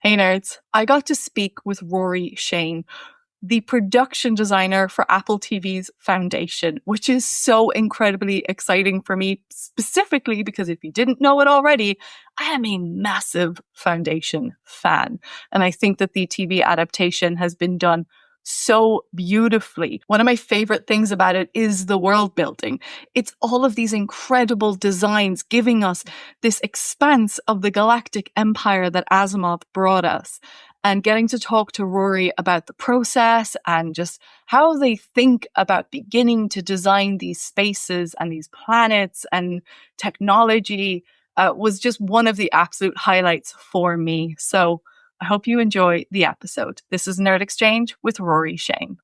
Hey nerds, I got to speak with Rory Cheyne, the production designer for Apple TV's Foundation, which is so incredibly exciting for me, specifically because if you didn't know it already, I am a massive Foundation fan. And I think that the TV adaptation has been done so beautifully. One of my favorite things about it is the world building. It's all of these incredible designs giving us this expanse of the Galactic Empire that Asimov brought us. And getting to talk to Rory about the process and just how they think about beginning to design these spaces and these planets and technology was just one of the absolute highlights for me. So I hope you enjoy the episode. This is Nerd Exchange with Rory Cheyne.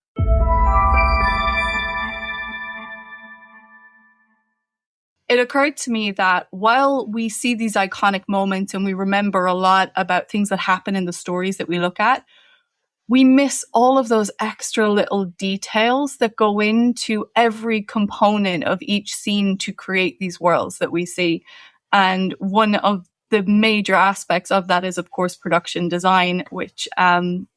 It occurred to me that while we see these iconic moments and we remember a lot about things that happen in the stories that we look at, we miss all of those extra little details that go into every component of each scene to create these worlds that we see. And one of the major aspects of that is, of course, production design, which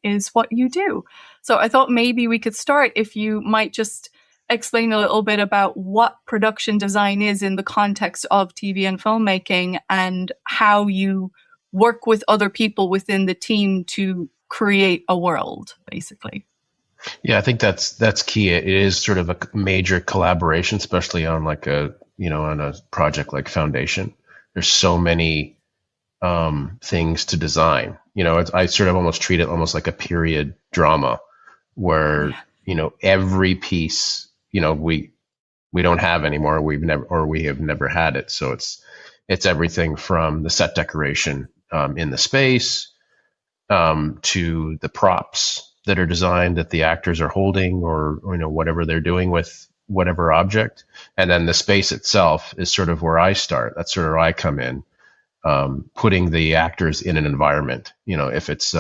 is what you do. So I thought maybe we could start if you might just explain a little bit about what production design is in the context of TV and filmmaking and how you work with other people within the team to create a world, basically. Yeah, I think that's key. It is sort of a major collaboration, especially on on a project like Foundation. There's so many things to design. I sort of almost treat it almost like a period drama where, every piece, we don't have anymore. We have never had it. So it's everything from the set decoration in the space to the props that are designed that the actors are holding or whatever they're doing with whatever object. And then the space itself is sort of where I start. That's sort of where I come in, putting the actors in an environment. If it's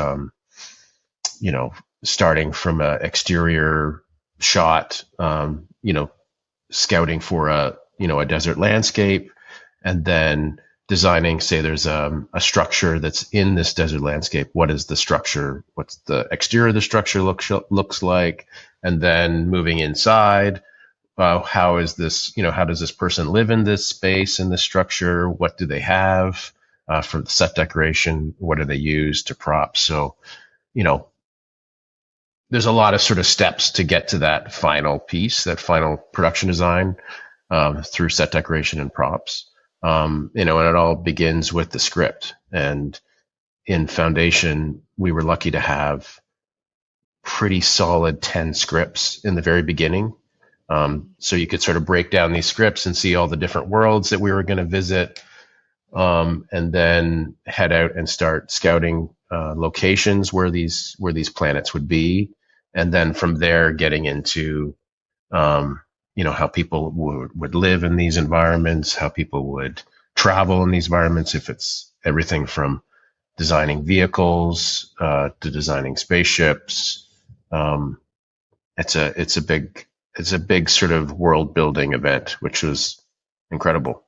starting from an exterior shot, scouting for a desert landscape, and then designing, say there's a structure that's in this desert landscape. What is the structure? What's the exterior of the structure looks like? And then moving inside, how is this, how does this person live in this space, in this structure? What do they have for the set decoration? What do they use to props? So, there's a lot of sort of steps to get to that final piece, that final production design through set decoration and props. And it all begins with the script. And in Foundation, we were lucky to have pretty solid 10 scripts in the very beginning. So you could sort of break down these scripts and see all the different worlds that we were going to visit, and then head out and start scouting locations where these planets would be. And then from there, getting into, how people would live in these environments, how people would travel in these environments, if it's everything from designing vehicles to designing spaceships. It's a big sort of world building event, which was incredible.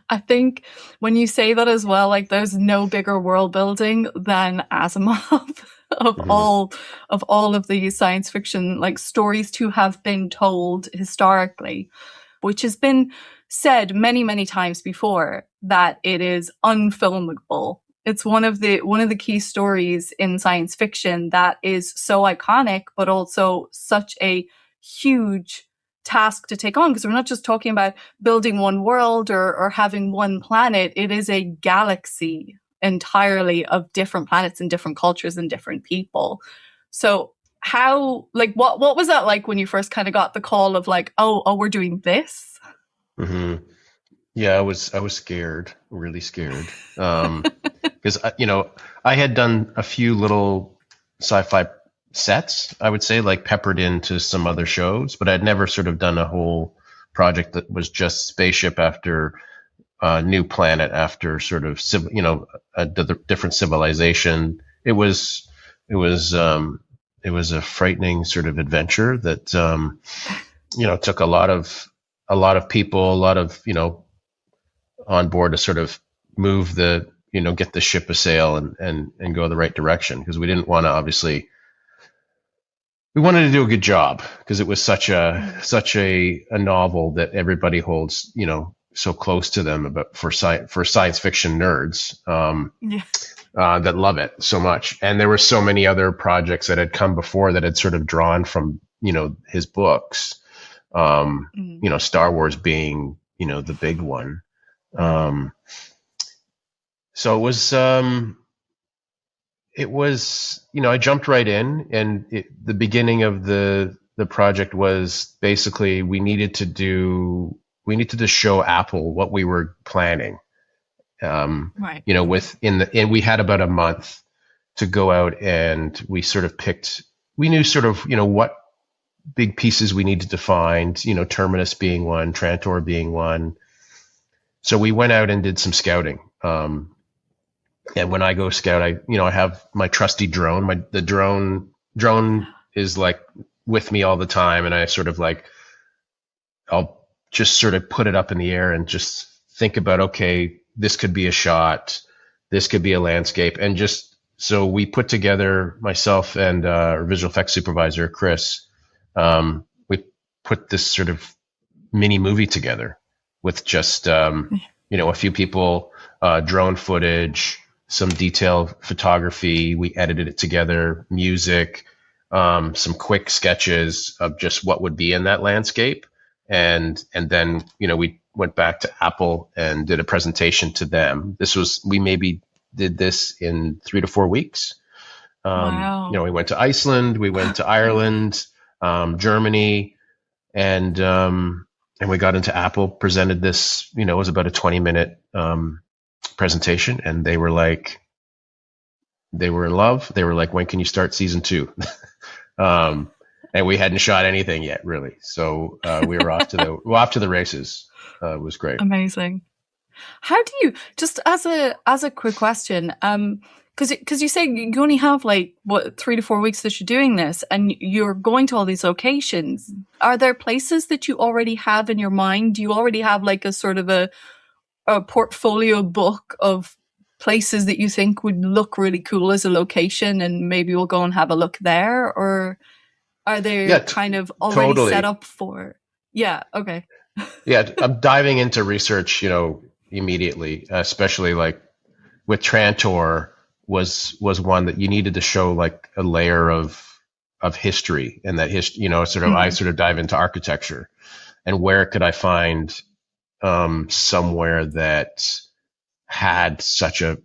I think when you say that as well, like there's no bigger world building than Asimov of all of the science fiction like stories to have been told historically, which has been said many, many times before that it is unfilmable. It's one of the key stories in science fiction that is so iconic, but also such a huge task to take on, because we're not just talking about building one world or having one planet. It is a galaxy entirely of different planets and different cultures and different people. So how, like, what was that like when you first kind of got the call of like, oh, we're doing this? Mm-hmm. Yeah, I was scared, really scared, because I had done a few little sci-fi sets, I would say, like peppered into some other shows, but I'd never sort of done a whole project that was just spaceship after new planet after sort of a different civilization. It was a frightening sort of adventure that took a lot of people, a lot of on board to sort of move the get the ship a sail and go the right direction, because we didn't want to, obviously, we wanted to do a good job, because it was such a novel that everybody holds, so close to them, about for science fiction nerds, Yeah. that love it so much. And there were so many other projects that had come before that had sort of drawn from, his books, Mm. Star Wars being, the big one. So I jumped right in, and the beginning of the project was basically we needed to show Apple what we were planning. Right. And we had about a month to go out, and we knew sort of, what big pieces we needed to find, Terminus being one, Trantor being one. So we went out and did some scouting. And when I go scout, I have my trusty drone. The drone is like with me all the time, and I sort of like, I'll just sort of put it up in the air and just think about, okay, this could be a shot, this could be a landscape, and just so we put together, myself and our visual effects supervisor Chris, we put this sort of mini movie together with just a few people, drone footage, some detailed photography. We edited it together, music, some quick sketches of just what would be in that landscape. And then, we went back to Apple and did a presentation to them. We maybe did this in 3 to 4 weeks. Wow. We went to Iceland, we went to Ireland, Germany, and we got into Apple, presented this, it was about a 20-minute presentation, and they were in love. They were like, when can you start season 2? And we hadn't shot anything yet, really. So we were off to the races. It was great. Amazing. How do you, just as a quick question, because you say you only have 3 to 4 weeks that you're doing this, and you're going to all these locations. Are there places that you already have in your mind? Do you already have a sort of a portfolio book of places that you think would look really cool as a location, and maybe we'll go and have a look there? Or are they kind of already totally set up for? Yeah. Okay. Yeah, I'm diving into research, immediately, especially with Trantor was one that you needed to show a layer of history, and that history, I sort of dive into architecture, and where could I find somewhere that had such a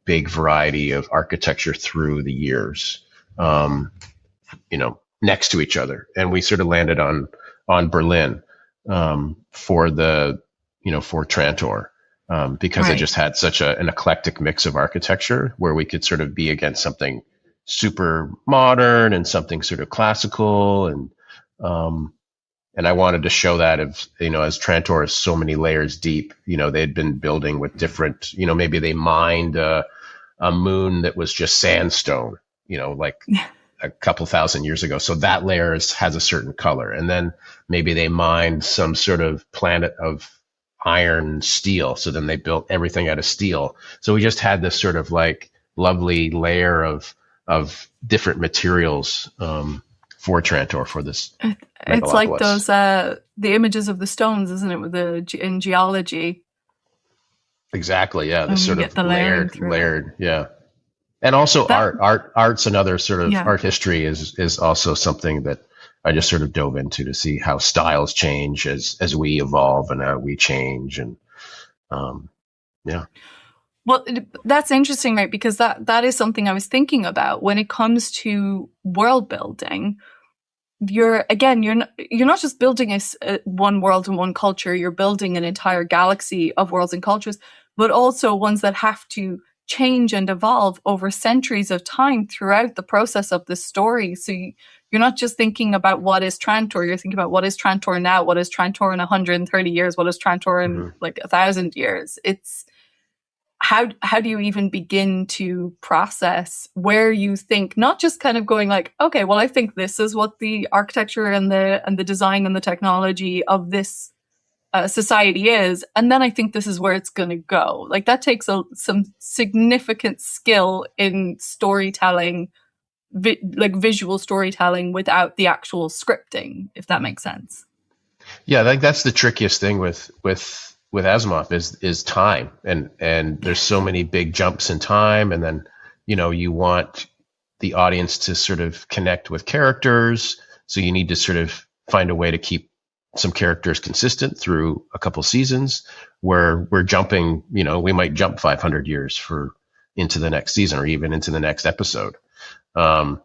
big variety of architecture through the years, next to each other. And we sort of landed on Berlin for Trantor, because Right. it just had such an eclectic mix of architecture, where we could sort of be against something super modern and something sort of classical, and I wanted to show that as Trantor is so many layers deep, they'd been building with different, maybe they mined a moon that was just sandstone, a couple thousand years ago. So that layer has a certain color. And then maybe they mined some sort of planet of iron steel. So then they built everything out of steel. So we just had this sort of lovely layer of different materials, for Trantor, for this. It's like those the images of the stones, isn't it? With in geology. Exactly. Yeah. This sort of the layered. Yeah. And also art's another sort of art history is also something that I just sort of dove into to see how styles change as we evolve and how we change. And yeah. Well, that's interesting, right? Because that is something I was thinking about when it comes to world building. You're not just building one world and one culture. You're building an entire galaxy of worlds and cultures, but also ones that have to change and evolve over centuries of time throughout the process of the story. So you're not just thinking about what is Trantor, you're thinking about what is Trantor now, what is Trantor in 130 years, what is Trantor in 1,000 years. It's how do you even begin to process where you think, not just kind of going okay, well, I think this is what the architecture and the design and the technology of this society is, and then I think this is where it's going to go. Like that takes some significant skill in storytelling, like visual storytelling, without the actual scripting, if that makes sense. Yeah, like that's the trickiest thing with Asimov is time, and there's so many big jumps in time, and then you want the audience to sort of connect with characters, so you need to sort of find a way to keep some characters consistent through a couple seasons, where we're jumping, we might jump 500 years into the next season or even into the next episode. So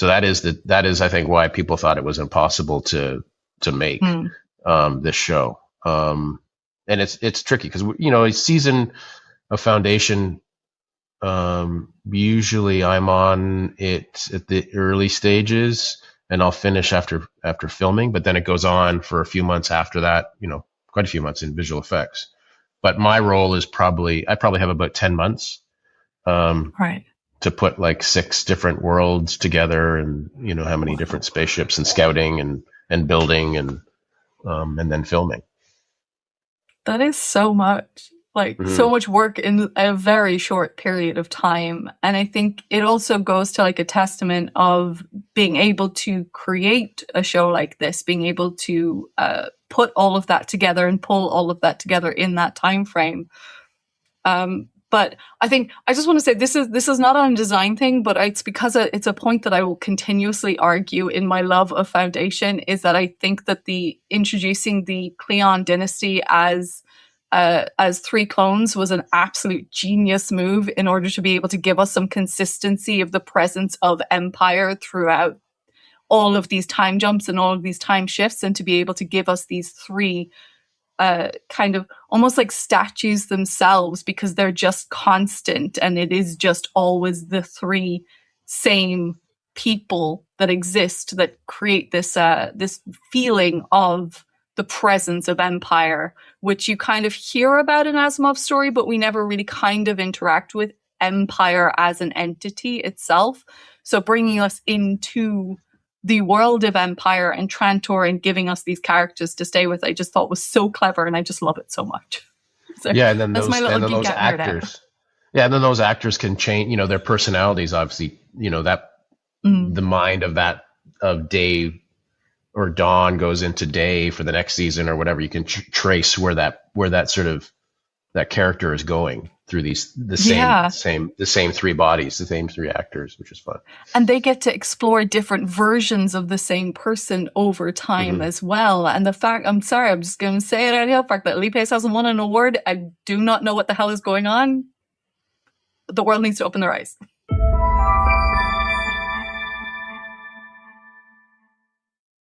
that is I think why people thought it was impossible to make this show. And it's tricky because a season of Foundation, usually I'm on it at the early stages and I'll finish after filming, but then it goes on for a few months after that, quite a few months in visual effects. But my role is I probably have about 10 months right, to put like 6 different worlds together, and how many different spaceships, and scouting and building and then filming. That is so much. So much work in a very short period of time. And I think it also goes to like a testament of being able to create a show like this, being able to put all of that together and pull all of that together in that time frame. But I think I just want to say this is not a design thing, but it's because it's a point that I will continuously argue in my love of Foundation, is that I think that introducing the Cleon dynasty as 3 clones was an absolute genius move in order to be able to give us some consistency of the presence of Empire throughout all of these time jumps and all of these time shifts, and to be able to give us these 3 kind of almost like statues themselves, because they're just constant and it is just always the 3 same people that exist that create this feeling of the presence of Empire, which you kind of hear about in Asimov's story, but we never really kind of interact with Empire as an entity itself. So bringing us into the world of Empire and Trantor and giving us these characters to stay with, I just thought was so clever, and I just love it so much. So yeah, and then that's my little those actors. Yeah, and then those actors can change, their personalities, obviously, that the mind of Dave or Dawn goes into Day for the next season or whatever. You can trace where that sort of that character is going through the same 3 bodies, the same 3 actors, which is fun. And they get to explore different versions of the same person over time as well. And the fact, I'm sorry, I'm just going to say it out here, the fact that Lee Pace hasn't won an award, I do not know what the hell is going on. The world needs to open their eyes.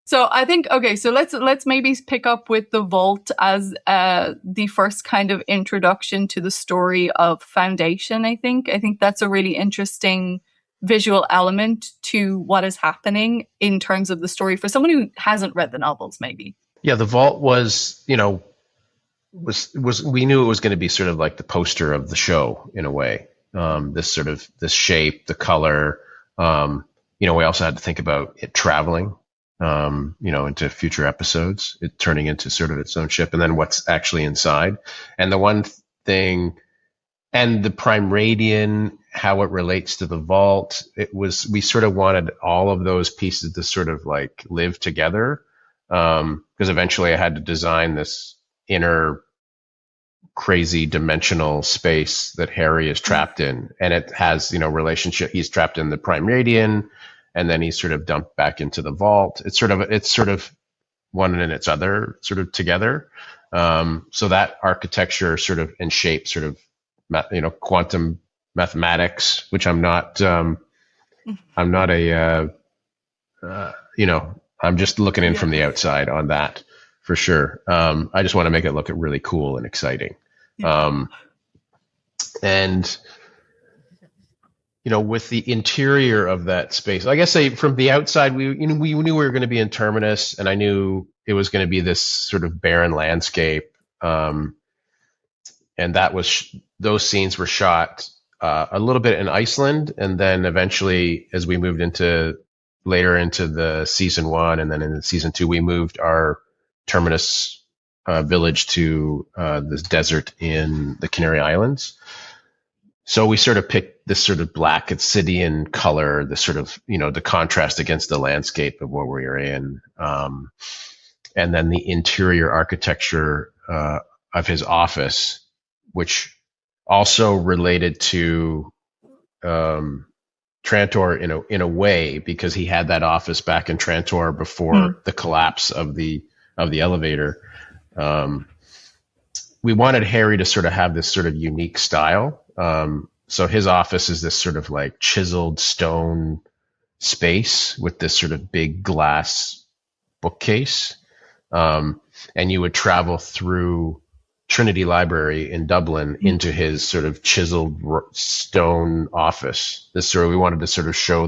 So I think, okay, so let's maybe pick up with the Vault as the first kind of introduction to the story of Foundation. I think that's a really interesting visual element to what is happening in terms of the story for someone who hasn't read the novels, maybe. Yeah, the Vault was, was we knew it was going to be sort of like the poster of the show in a way. This shape, the color. We also had to think about it traveling. Into future episodes, it turning into sort of its own ship, and then what's actually inside. And the one thing, and the Prime Radian, how it relates to the Vault, we sort of wanted all of those pieces to sort of like live together. Because eventually I had to design this inner crazy dimensional space that Harry is trapped in. And it has, relationship. He's trapped in the Prime Radian, and then he's sort of dumped back into the Vault. It's sort of one and its other sort of together. So that architecture sort of and shape sort of, quantum mathematics, which I'm not a, I'm just looking in from the outside on that for sure. I just want to make it look really cool and exciting. And with the interior of that space, I guess from the outside, we knew we were going to be in Terminus, and I knew it was going to be this sort of barren landscape. And that was, those scenes were shot a little bit in Iceland. And then eventually, as we moved later into the season 1 and then in the season 2, we moved our Terminus village to this desert in the Canary Islands. So we sort of picked this sort of black obsidian color, the sort of, the contrast against the landscape of where we were in. And then the interior architecture of his office, which also related to Trantor in a way, because he had that office back in Trantor before the collapse of the elevator. We wanted Harry to sort of have this sort of unique style. So his office is this sort of like chiseled stone space with this sort of big glass bookcase. And you would travel through Trinity Library in Dublin into his sort of chiseled stone office. We wanted to sort of show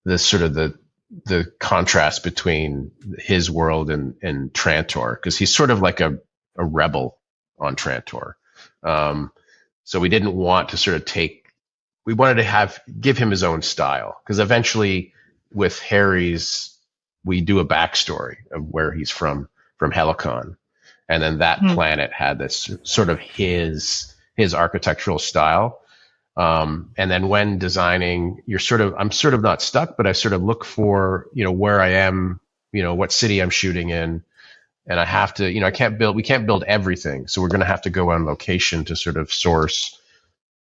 the contrast between his world and Trantor, because he's sort of like a rebel on Trantor. So we didn't want to sort of we wanted to give him his own style, because eventually with Harry's, we do a backstory of where he's from Helicon. And then that planet had this sort of his architectural style. And then when designing, I'm sort of not stuck, but I sort of look for, where I am, what city I'm shooting in. And I have to, we can't build everything. So we're going to have to go on location to sort of source,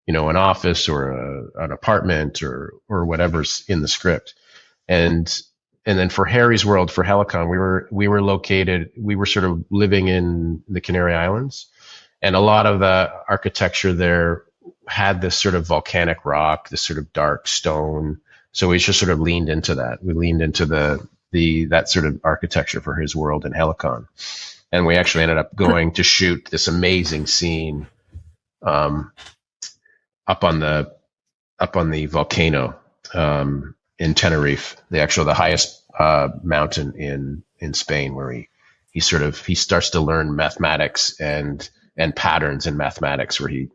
an office or an apartment or whatever's in the script. And then for Harry's world, for Helicon, we were sort of living in the Canary Islands, and a lot of the architecture there had this sort of volcanic rock, this sort of dark stone. So we just sort of leaned into that. We leaned into that sort of architecture for his world in Helicon. And we actually ended up going to shoot this amazing scene up on the volcano in Tenerife, the highest mountain in Spain, where he starts to learn mathematics and patterns in mathematics, where he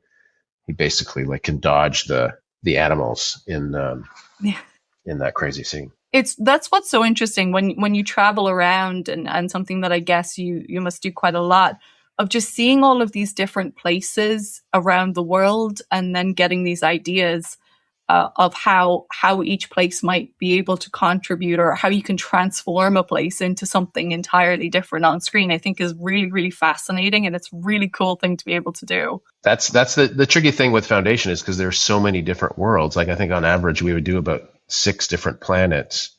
basically like can dodge the animals in that crazy scene. That's what's so interesting when you travel around, and something that I guess you must do quite a lot, of just seeing all of these different places around the world, and then getting these ideas of how each place might be able to contribute, or how you can transform a place into something entirely different on screen, I think is really, really fascinating. And it's a really cool thing to be able to do. That's the tricky thing with Foundation, is because there's so many different worlds. Like I think on average we would do about 6 different planets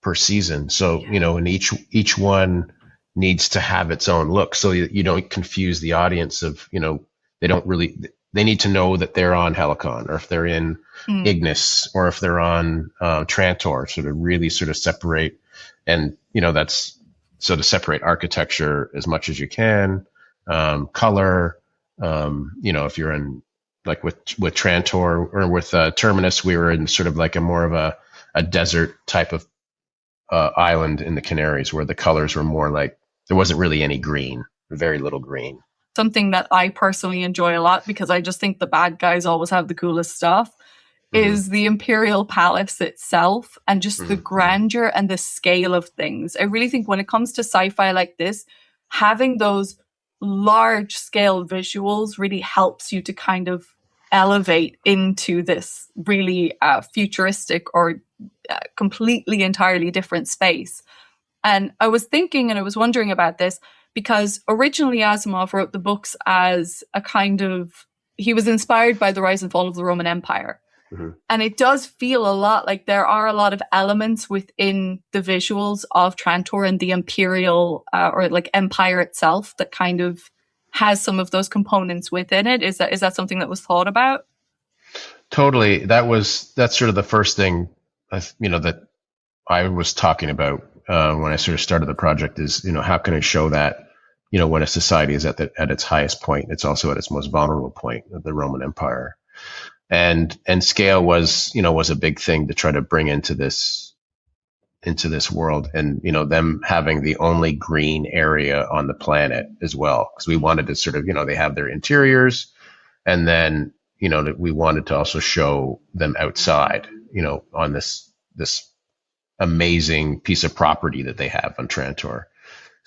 per season. So, and each one needs to have its own look. So you don't confuse the audience of, they need to know that they're on Helicon, or if they're in Ignis, or if they're on Trantor, sort of really sort of separate. And, that's sort of separate architecture as much as you can, color, if you're in, like with Trantor or with Terminus, we were in sort of like a more of a desert type of island in the Canaries, where the colors were more like, there wasn't really any green, very little green. Something that I personally enjoy a lot, because I just think the bad guys always have the coolest stuff, is the Imperial Palace itself, and just the grandeur and the scale of things. I really think when it comes to sci-fi like this, having those large scale visuals really helps you to kind of elevate into this really futuristic or completely entirely different space. And I was thinking, and I was wondering about this, because originally Asimov wrote the books as a kind of, he was inspired by the rise and fall of the Roman Empire. And it does feel a lot like there are a lot of elements within the visuals of Trantor and the Imperial or like Empire itself that kind of has some of those components within it. Is that something that was thought about? Totally. That's sort of the first thing, that I was talking about when I sort of started the project is, how can I show that, when a society is at its highest point, it's also at its most vulnerable point of the Roman Empire. And scale was a big thing to try to bring into this world, and, them having the only green area on the planet as well. Because we wanted to sort of, they have their interiors, and then, that we wanted to also show them outside, on this amazing piece of property that they have on Trantor.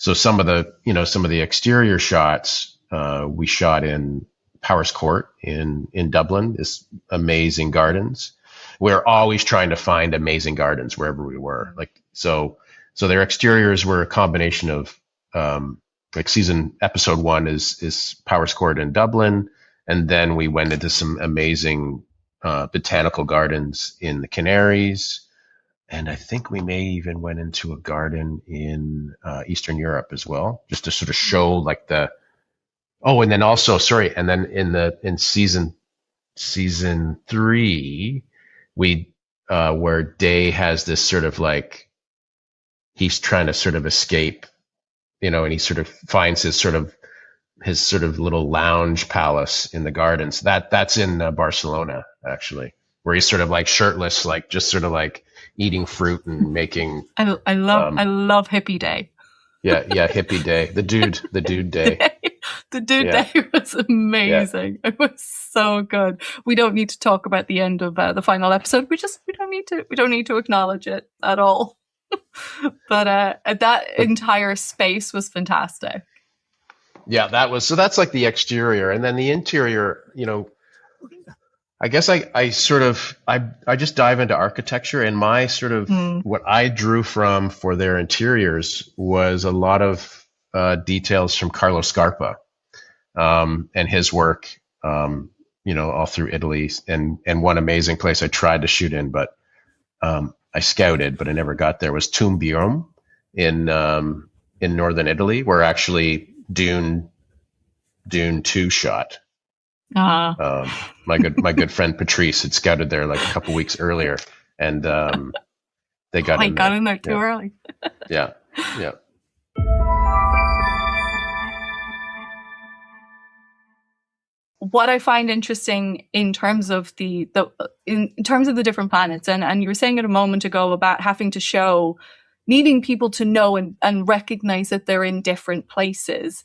So some of the exterior shots we shot in Powers Court in Dublin. This amazing gardens. We're always trying to find amazing gardens wherever we were. Like so their exteriors were a combination of like episode 1 is Powers Court in Dublin, and then we went into some amazing botanical gardens in the Canaries. And I think we may even went into a garden in Eastern Europe as well, just to sort of show like and then also, and then in season 3, we where Day has this sort of like, he's trying to sort of escape, and he sort of finds his sort of little lounge palace in the gardens. That's in Barcelona, actually, where he's sort of like shirtless, like just sort of like eating fruit and making. I love Hippie Day. Yeah, Hippie Day. The dude day. The dude day was amazing. Yeah. It was so good. We don't need to talk about the end of the final episode. We don't need to acknowledge it at all. But that entire space was fantastic. Yeah, that's like the exterior, and then the interior, I guess I just dive into architecture, and my sort of what I drew from for their interiors was a lot of details from Carlo Scarpa and his work, all through Italy, and one amazing place I tried to shoot in, but I scouted, but I never got there, was Tumbium in northern Italy, where actually Dune 2 shot. My good friend Patrice had scouted there like a couple weeks earlier, and they got in there too early. Yeah. What I find interesting in terms of the different planets, and you were saying it a moment ago about having to show, needing people to know and recognize that they're in different places.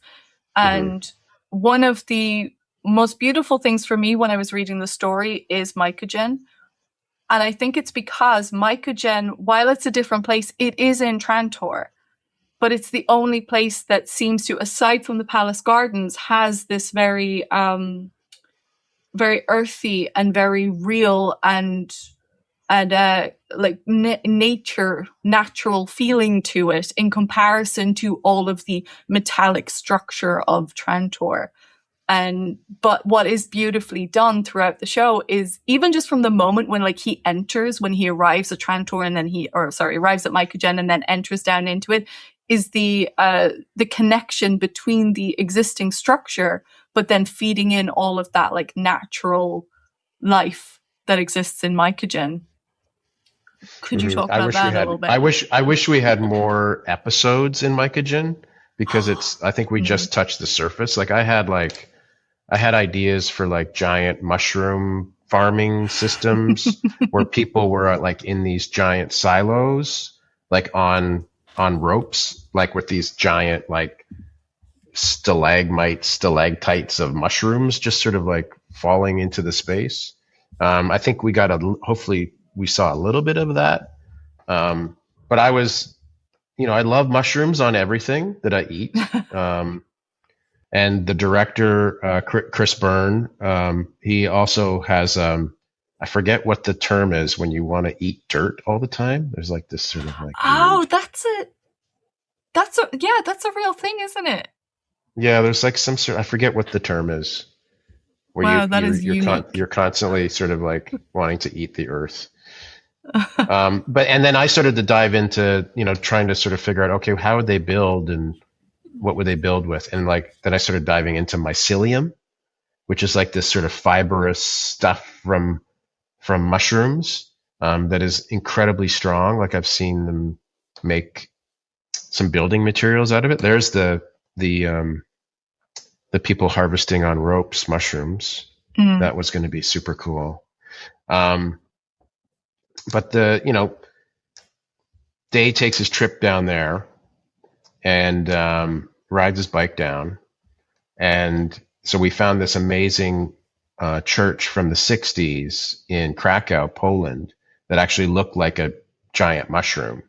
And one of the most beautiful things for me when I was reading the story is Mycogen. And I think it's because Mycogen, while it's a different place, it is in Trantor. But it's the only place that seems to, aside from the Palace Gardens, has this very, very earthy and very real and like natural feeling to it, in comparison to all of the metallic structure of Trantor. But what is beautifully done throughout the show is, even just from the moment when like he arrives at Trantor, and then arrives at Mycogen and then enters down into it, is the connection between the existing structure, but then feeding in all of that like natural life that exists in Mycogen. Could you talk about that a little bit? I wish we had more episodes in Mycogen, because I think we just touched the surface. Like I had ideas for like giant mushroom farming systems where people were like in these giant silos, like on ropes, like with these giant like stalactites of mushrooms just sort of like falling into the space. I think hopefully we saw a little bit of that. But I was, I love mushrooms on everything that I eat. And the director, Chris Byrne, he also has, I forget what the term is when you want to eat dirt all the time. There's like this sort of like. Oh, that's it. That's a real thing, isn't it? Yeah, there's like some sort. I forget what the term is. Where you're constantly sort of like wanting to eat the earth. And then I started to dive into, trying to sort of figure out, okay, how would they build and what would they build with? And like, then I started diving into mycelium, which is like this sort of fibrous stuff from mushrooms, that is incredibly strong. Like I've seen them make some building materials out of it. There's the people harvesting on ropes mushrooms. That was going to be super cool. But Day takes his trip down there and rides his bike down. And so we found this amazing church from the 60s in Krakow, Poland, that actually looked like a giant mushroom.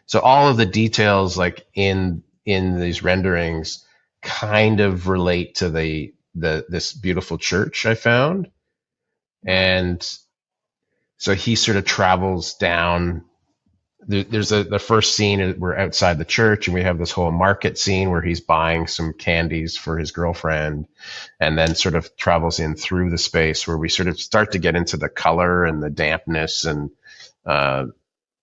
So all of the details like in in these renderings kind of relate to this beautiful church I found. And so he sort of travels down. There's the first scene, we're outside the church and we have this whole market scene where he's buying some candies for his girlfriend, and then sort of travels in through the space where we sort of start to get into the color and the dampness and of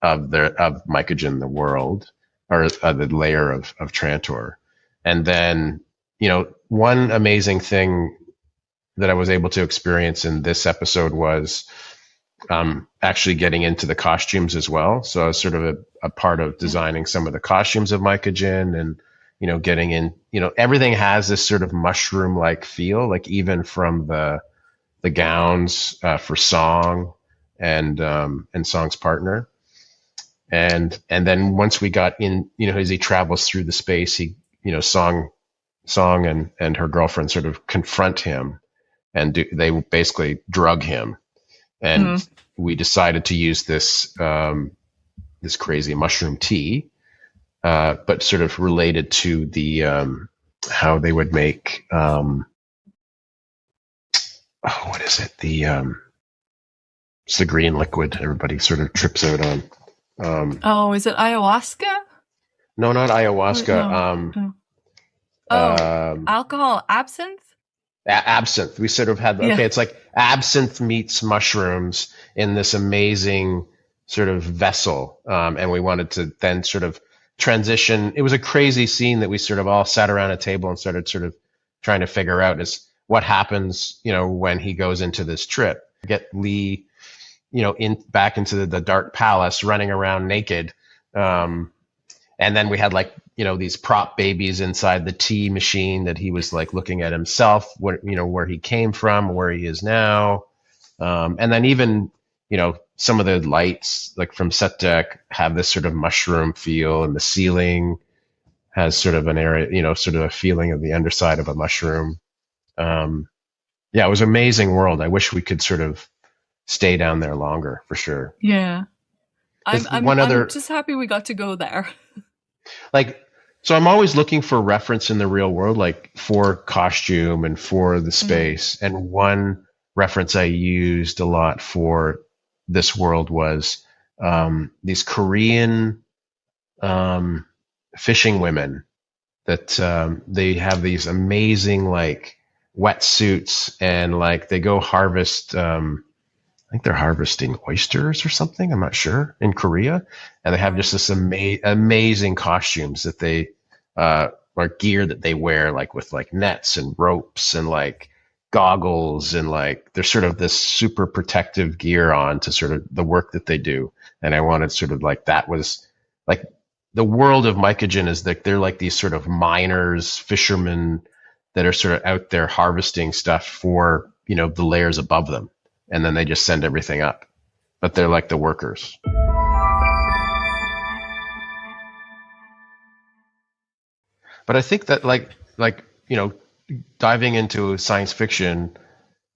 Mycogen, the world, or the layer of Trantor. And then, one amazing thing that I was able to experience in this episode was actually getting into the costumes as well. So I was sort of a part of designing some of the costumes of Mycogen, and, getting in, everything has this sort of mushroom like feel, like even from the gowns for Song and Song's partner. And then once we got in, as he travels through the space, he, Song and her girlfriend sort of confront him, and they basically drug him. And we decided to use this this crazy mushroom tea, but sort of related to the how they would make what is it? It's the green liquid everybody sort of trips out on. Is it ayahuasca? No, not ayahuasca. No. Alcohol, absinthe? Absinthe. We sort of had, it's like absinthe meets mushrooms in this amazing sort of vessel. And we wanted to then sort of transition. It was a crazy scene that we sort of all sat around a table and started sort of trying to figure out is what happens, when he goes into this trip. Get Lee, back into the dark palace, running around naked. And then we had these prop babies inside the tea machine that he was like looking at himself, where he came from, where he is now. And then even, some of the lights like from set deck have this sort of mushroom feel, and the ceiling has sort of an area, sort of a feeling of the underside of a mushroom. It was an amazing world. I wish we could sort of stay down there longer, for sure. Yeah. I'm just happy we got to go there. So I'm always looking for reference in the real world, like for costume and for the space. And one reference I used a lot for this world was these Korean fishing women that they have these amazing like wetsuits, and like they go harvest I think they're harvesting oysters or something, I'm not sure, in Korea. And they have just this amazing costumes that they or gear that they wear, like with like nets and ropes and like goggles, and like there's sort of this super protective gear on to sort of the work that they do. And I wanted sort of like, that was like the world of Mycogen is that they're like these sort of miners, fishermen that are sort of out there harvesting stuff for, the layers above them. And then they just send everything up, but they're like the workers. But I think that diving into science fiction,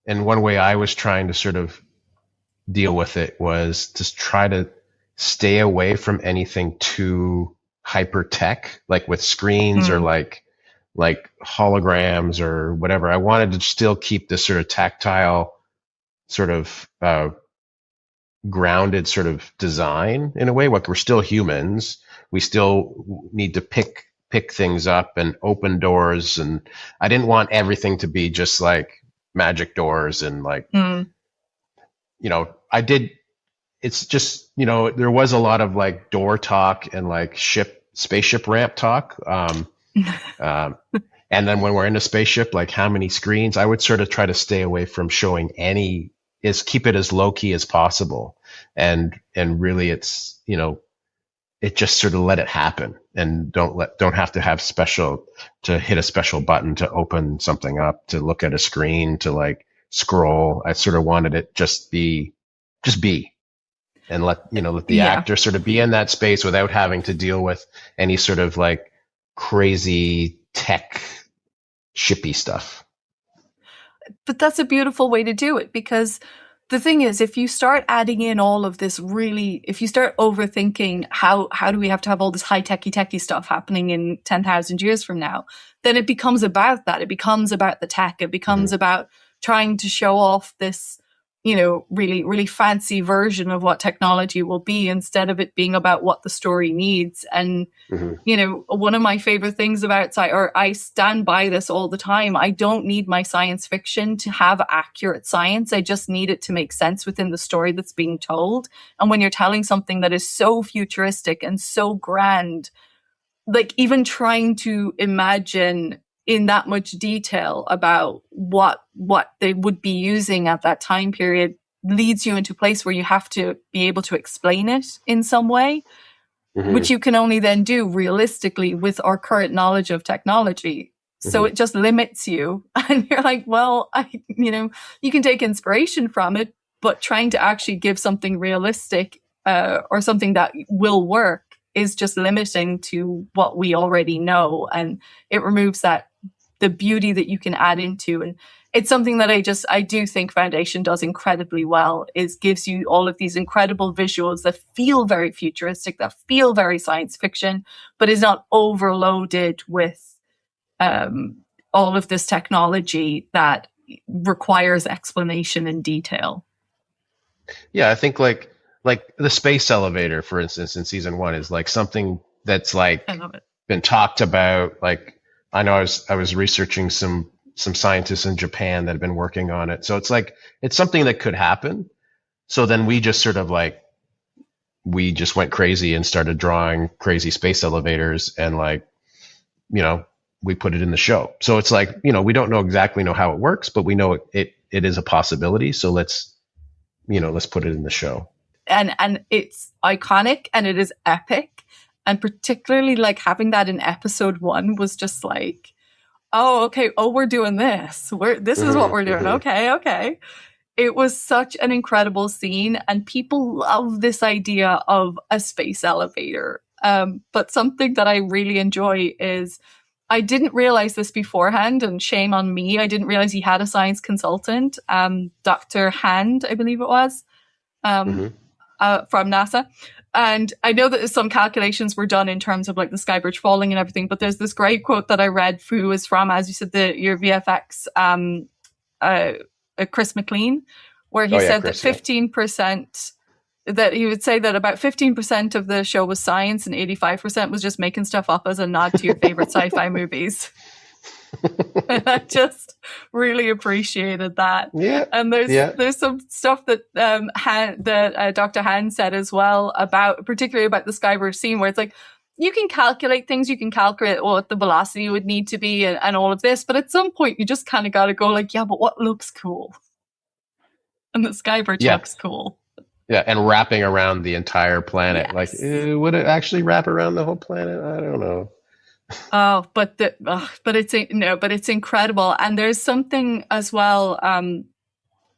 and one way I was trying to sort of deal with it was to try to stay away from anything too hyper tech, like with screens or like holograms or whatever. I wanted to still keep this sort of tactile, sort of grounded sort of design in a way. Like, we're still humans. We still need to pick things up and open doors. And I didn't want everything to be just like magic doors and like, it's just, there was a lot of like door talk and like spaceship ramp talk. And then when we're in a spaceship, like how many screens, I would sort of try to stay away from showing keep it as low key as possible. And really it's, it just sort of let it happen, and don't have to have to hit a special button to open something up, to look at a screen, to like scroll. I sort of wanted it just be, and let the actor sort of be in that space without having to deal with any sort of like crazy tech shippy stuff. But that's a beautiful way to do it, because the thing is, if you start adding in all of this if you start overthinking how do we have to have all this high techie stuff happening in 10,000 years from now, then it becomes about that. It becomes about the tech. It becomes about trying to show off this, really, really fancy version of what technology will be, instead of it being about what the story needs. And, one of my favorite things about or I stand by this all the time, I don't need my science fiction to have accurate science. I just need it to make sense within the story that's being told. And when you're telling something that is so futuristic and so grand, like even trying to imagine in that much detail about what they would be using at that time period leads you into a place where you have to be able to explain it in some way, which you can only then do realistically with our current knowledge of technology. So it just limits you. And you're like, well, you can take inspiration from it, but trying to actually give something realistic or something that will work is just limiting to what we already know. And it removes the beauty that you can add into. And it's something that I do think Foundation does incredibly well, is gives you all of these incredible visuals that feel very futuristic, that feel very science fiction, but is not overloaded with all of this technology that requires explanation and detail. Yeah, I think like the space elevator, for instance, in season 1 is like something that's like I love it. Been talked about. Like I know I was researching some scientists in Japan that have been working on it. So it's like it's something that could happen. So then we just sort of like we just went crazy and started drawing crazy space elevators, and we put it in the show. So it's like, we don't exactly know how it works, but we know it is a possibility. So let's put it in the show. And it's iconic and it is epic. And particularly like having that in episode 1 was just like, oh, okay. Oh, we're doing this. This is what we're doing. Okay. It was such an incredible scene, and people love this idea of a space elevator. But something that I really enjoy is I didn't realize this beforehand, and shame on me. I didn't realize he had a science consultant, Dr. Hand, I believe it was. From NASA. And I know that some calculations were done in terms of like the Sky Bridge falling and everything, but there's this great quote that I read who is from, as you said, your VFX, Chris McLean, where he said Chris, that 15%, that he would say that about 15% of the show was science and 85% was just making stuff up as a nod to your favorite sci-fi movies. And I just really appreciated that. Yeah. And there's some stuff that Dr. Han said as well particularly about the Skybridge scene, where it's like you can calculate things, you can calculate what the velocity would need to be and all of this, but at some point you just kind of got to go like, yeah, but what looks cool? And the Skybridge looks cool. Yeah, and wrapping around the entire planet. Yes. Like, would it actually wrap around the whole planet? I don't know. Oh, but it's incredible. And there's something as well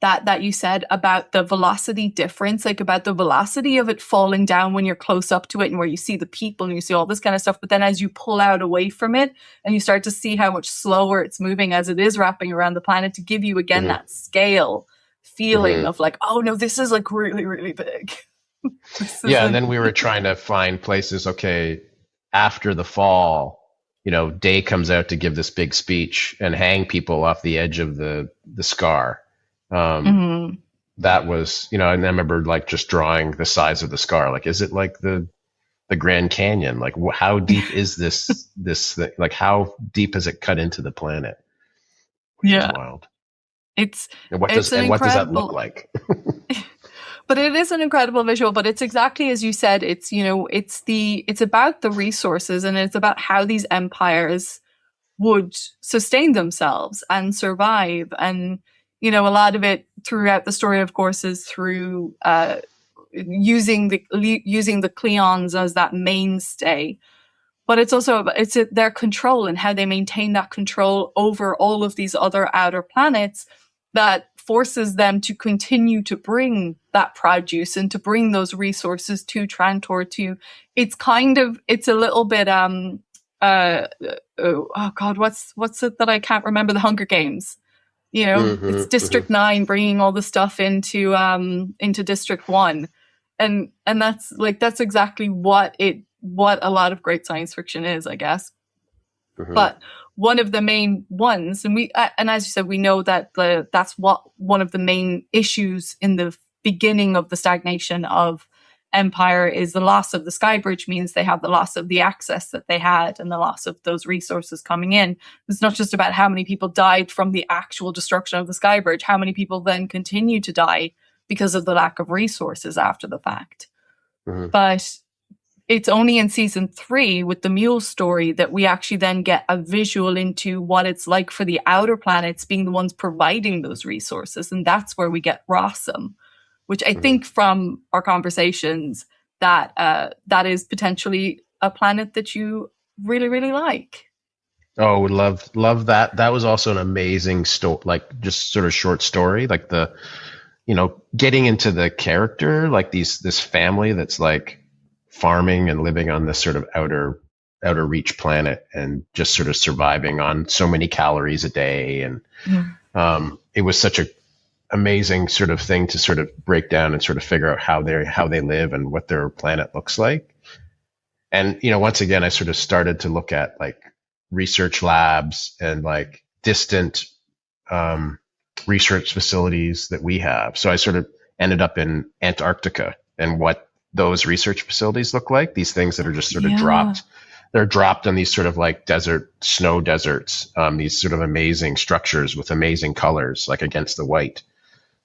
that you said about the velocity difference, like about the velocity of it falling down when you're close up to it and where you see the people and you see all this kind of stuff. But then as you pull out away from it and you start to see how much slower it's moving as it is wrapping around the planet, to give you again that scale feeling of like, oh no, this is like really, really big. And then we were trying to find places, okay, after the fall, Day comes out to give this big speech and hang people off the edge of the scar. That was, and I remember like just drawing the size of the scar. Like, is it like the Grand Canyon? Like, how deep is this thing? Like, how deep has it cut into the planet? Which is wild. What does that look like? But it is an incredible visual, but it's exactly as you said. It's, it's about the resources, and it's about how these empires would sustain themselves and survive. And, a lot of it throughout the story, of course, is through using the Cleons as that mainstay. But it's also their control and how they maintain that control over all of these other outer planets that forces them to continue to bring that produce and to bring those resources to Trantor. It's a little bit oh God, what's it that I can't remember? The Hunger Games. You know, it's Mm-hmm, mm-hmm, District 9 bringing all the stuff into District 1. And that's exactly what a lot of great science fiction is, I guess. mm-hmm, But one of the main ones, and as you said, we know that that's what one of the main issues in the beginning of the stagnation of Empire is the loss of the sky bridge means they have the loss of the access that they had and the loss of those resources coming in. It's not just about how many people died from the actual destruction of the sky bridge, how many people then continue to die because of the lack of resources after the fact. mm-hmm. But it's only in season 3 with the mule story that we actually then get a visual into what it's like for the outer planets being the ones providing those resources. And that's where we get Rossum, which I think from our conversations that that is potentially a planet that you really, really like. Oh, would love that. That was also an amazing story, like just sort of short story, like the, getting into the character, like this family that's like farming and living on this sort of outer reach planet and just sort of surviving on so many calories a day. And it was such a amazing sort of thing to sort of break down and sort of figure out how they live and what their planet looks like. And once again, I sort of started to look at like research labs and like distant research facilities that we have. So I sort of ended up in Antarctica and what those research facilities look like. These things that are just sort of dropped. They're dropped on these sort of like snow deserts, these sort of amazing structures with amazing colors, like against the white.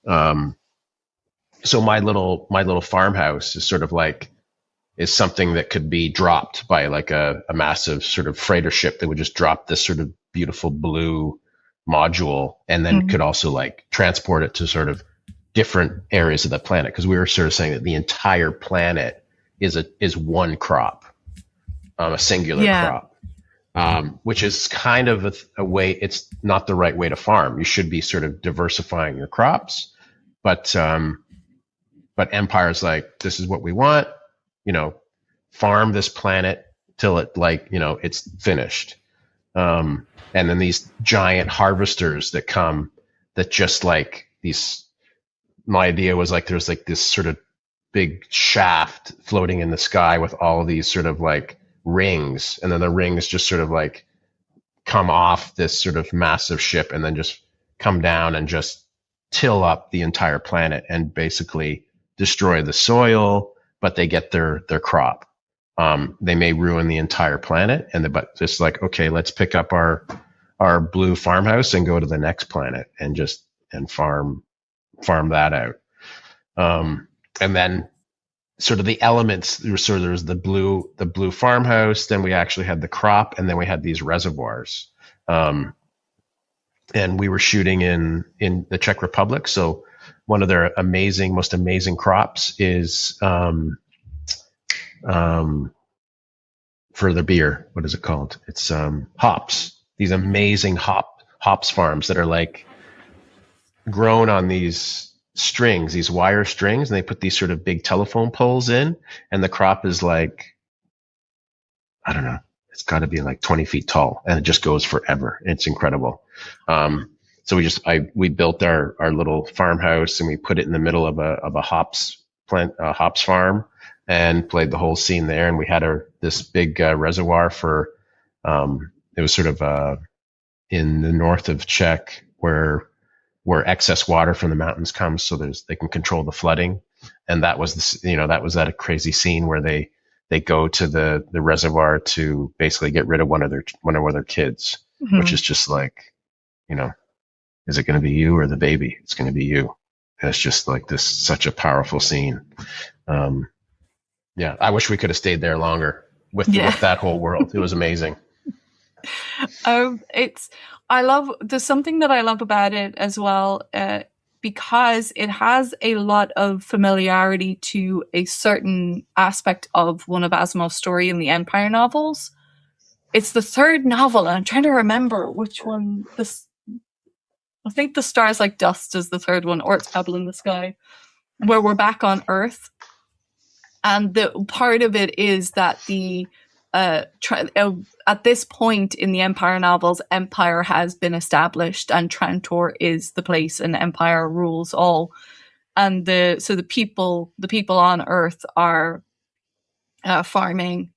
So my little farmhouse is sort of like, is something that could be dropped by like a massive sort of freighter ship that would just drop this sort of beautiful blue module and then could also like transport it to sort of different areas of the planet. Cause we were sort of saying that the entire planet is one crop, a singular crop, which is kind of a way, it's not the right way to farm. You should be sort of diversifying your crops, but Empire's like, this is what we want, farm this planet till it like, it's finished. And then these giant harvesters that come that just like these, my idea was like, there's like this sort of big shaft floating in the sky with all of these sort of like rings. And then the rings just sort of like come off this sort of massive ship and then just come down and just till up the entire planet and basically destroy the soil, but they get their crop. They may ruin the entire planet, but just like, okay, let's pick up our blue farmhouse and go to the next planet and farm that out. And then sort of the elements, there was the blue farmhouse, then we actually had the crop, and then we had these reservoirs. And we were shooting in the Czech Republic, so one of their most amazing crops is for the beer. What is it called? It's hops. These amazing hops farms that are like grown on these strings, these wire strings, and they put these sort of big telephone poles in, and the crop is like, I don't know, it's got to be like 20 feet tall, and it just goes forever. It's incredible. So we built our little farmhouse and we put it in the middle of a hops farm and played the whole scene there. And we had this big reservoir for, it was sort of in the north of Czech where excess water from the mountains comes, so they can control the flooding. And that was that a crazy scene where they go to the reservoir to basically get rid of one of their kids, which is just like, is it going to be you or the baby? It's going to be you. And it's just like such a powerful scene. Yeah, I wish we could have stayed there longer with that whole world. It was amazing. There's something that I love about it as well, because it has a lot of familiarity to a certain aspect of one of Asimov's story in the Empire novels. It's the third novel, and I'm trying to remember which one. I think The Stars Like Dust is the third one, or it's Pebble in the Sky, where we're back on Earth. And the part of it is that the at this point in the Empire novels, Empire has been established, and Trantor is the place, and Empire rules all. And the people on Earth are farming,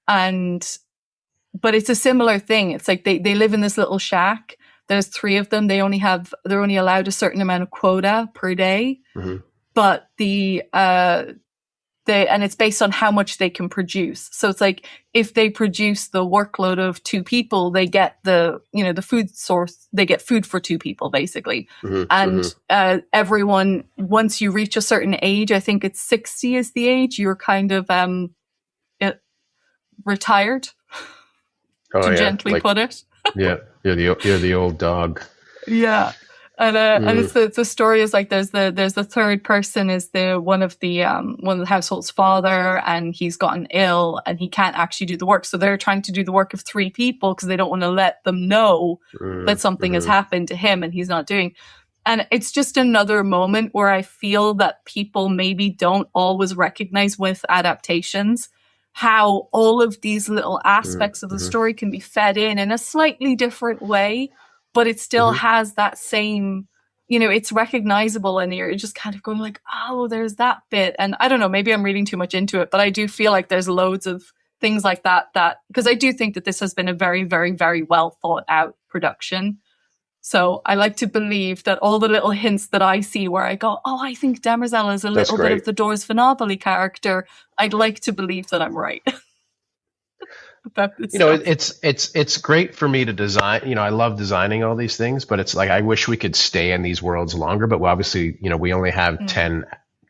but it's a similar thing. It's like they live in this little shack. There's 3 of them. They're only allowed a certain amount of quota per day, but and it's based on how much they can produce. So it's like if they produce the workload of 2 people, they get the food source. They get food for 2 people basically. Everyone, once you reach a certain age, I think it's 60 is the age, you're kind of retired. To gently put it. Yeah, you're the old dog. Yeah. And it's the story is like there's the third person is one of the household's father, and he's gotten ill and he can't actually do the work. So they're trying to do the work of 3 people because they don't want to let them know that something has happened to him and he's not doing. And it's just another moment where I feel that people maybe don't always recognize with adaptations how all of these little aspects of the story can be fed in a slightly different way, but it still has that same, it's recognizable, and you're just kind of going like, oh, there's that bit. And I don't know, maybe I'm reading too much into it, but I do feel like there's loads of things like that, because I do think that this has been a very, very, very well thought out production. So I like to believe that all the little hints that I see where I go, oh, I think Demerzel is a little bit of the Doors Finale character. I'd like to believe that I'm right. About this it's great for me to design. I love designing all these things, but it's like I wish we could stay in these worlds longer. But obviously, we only have 10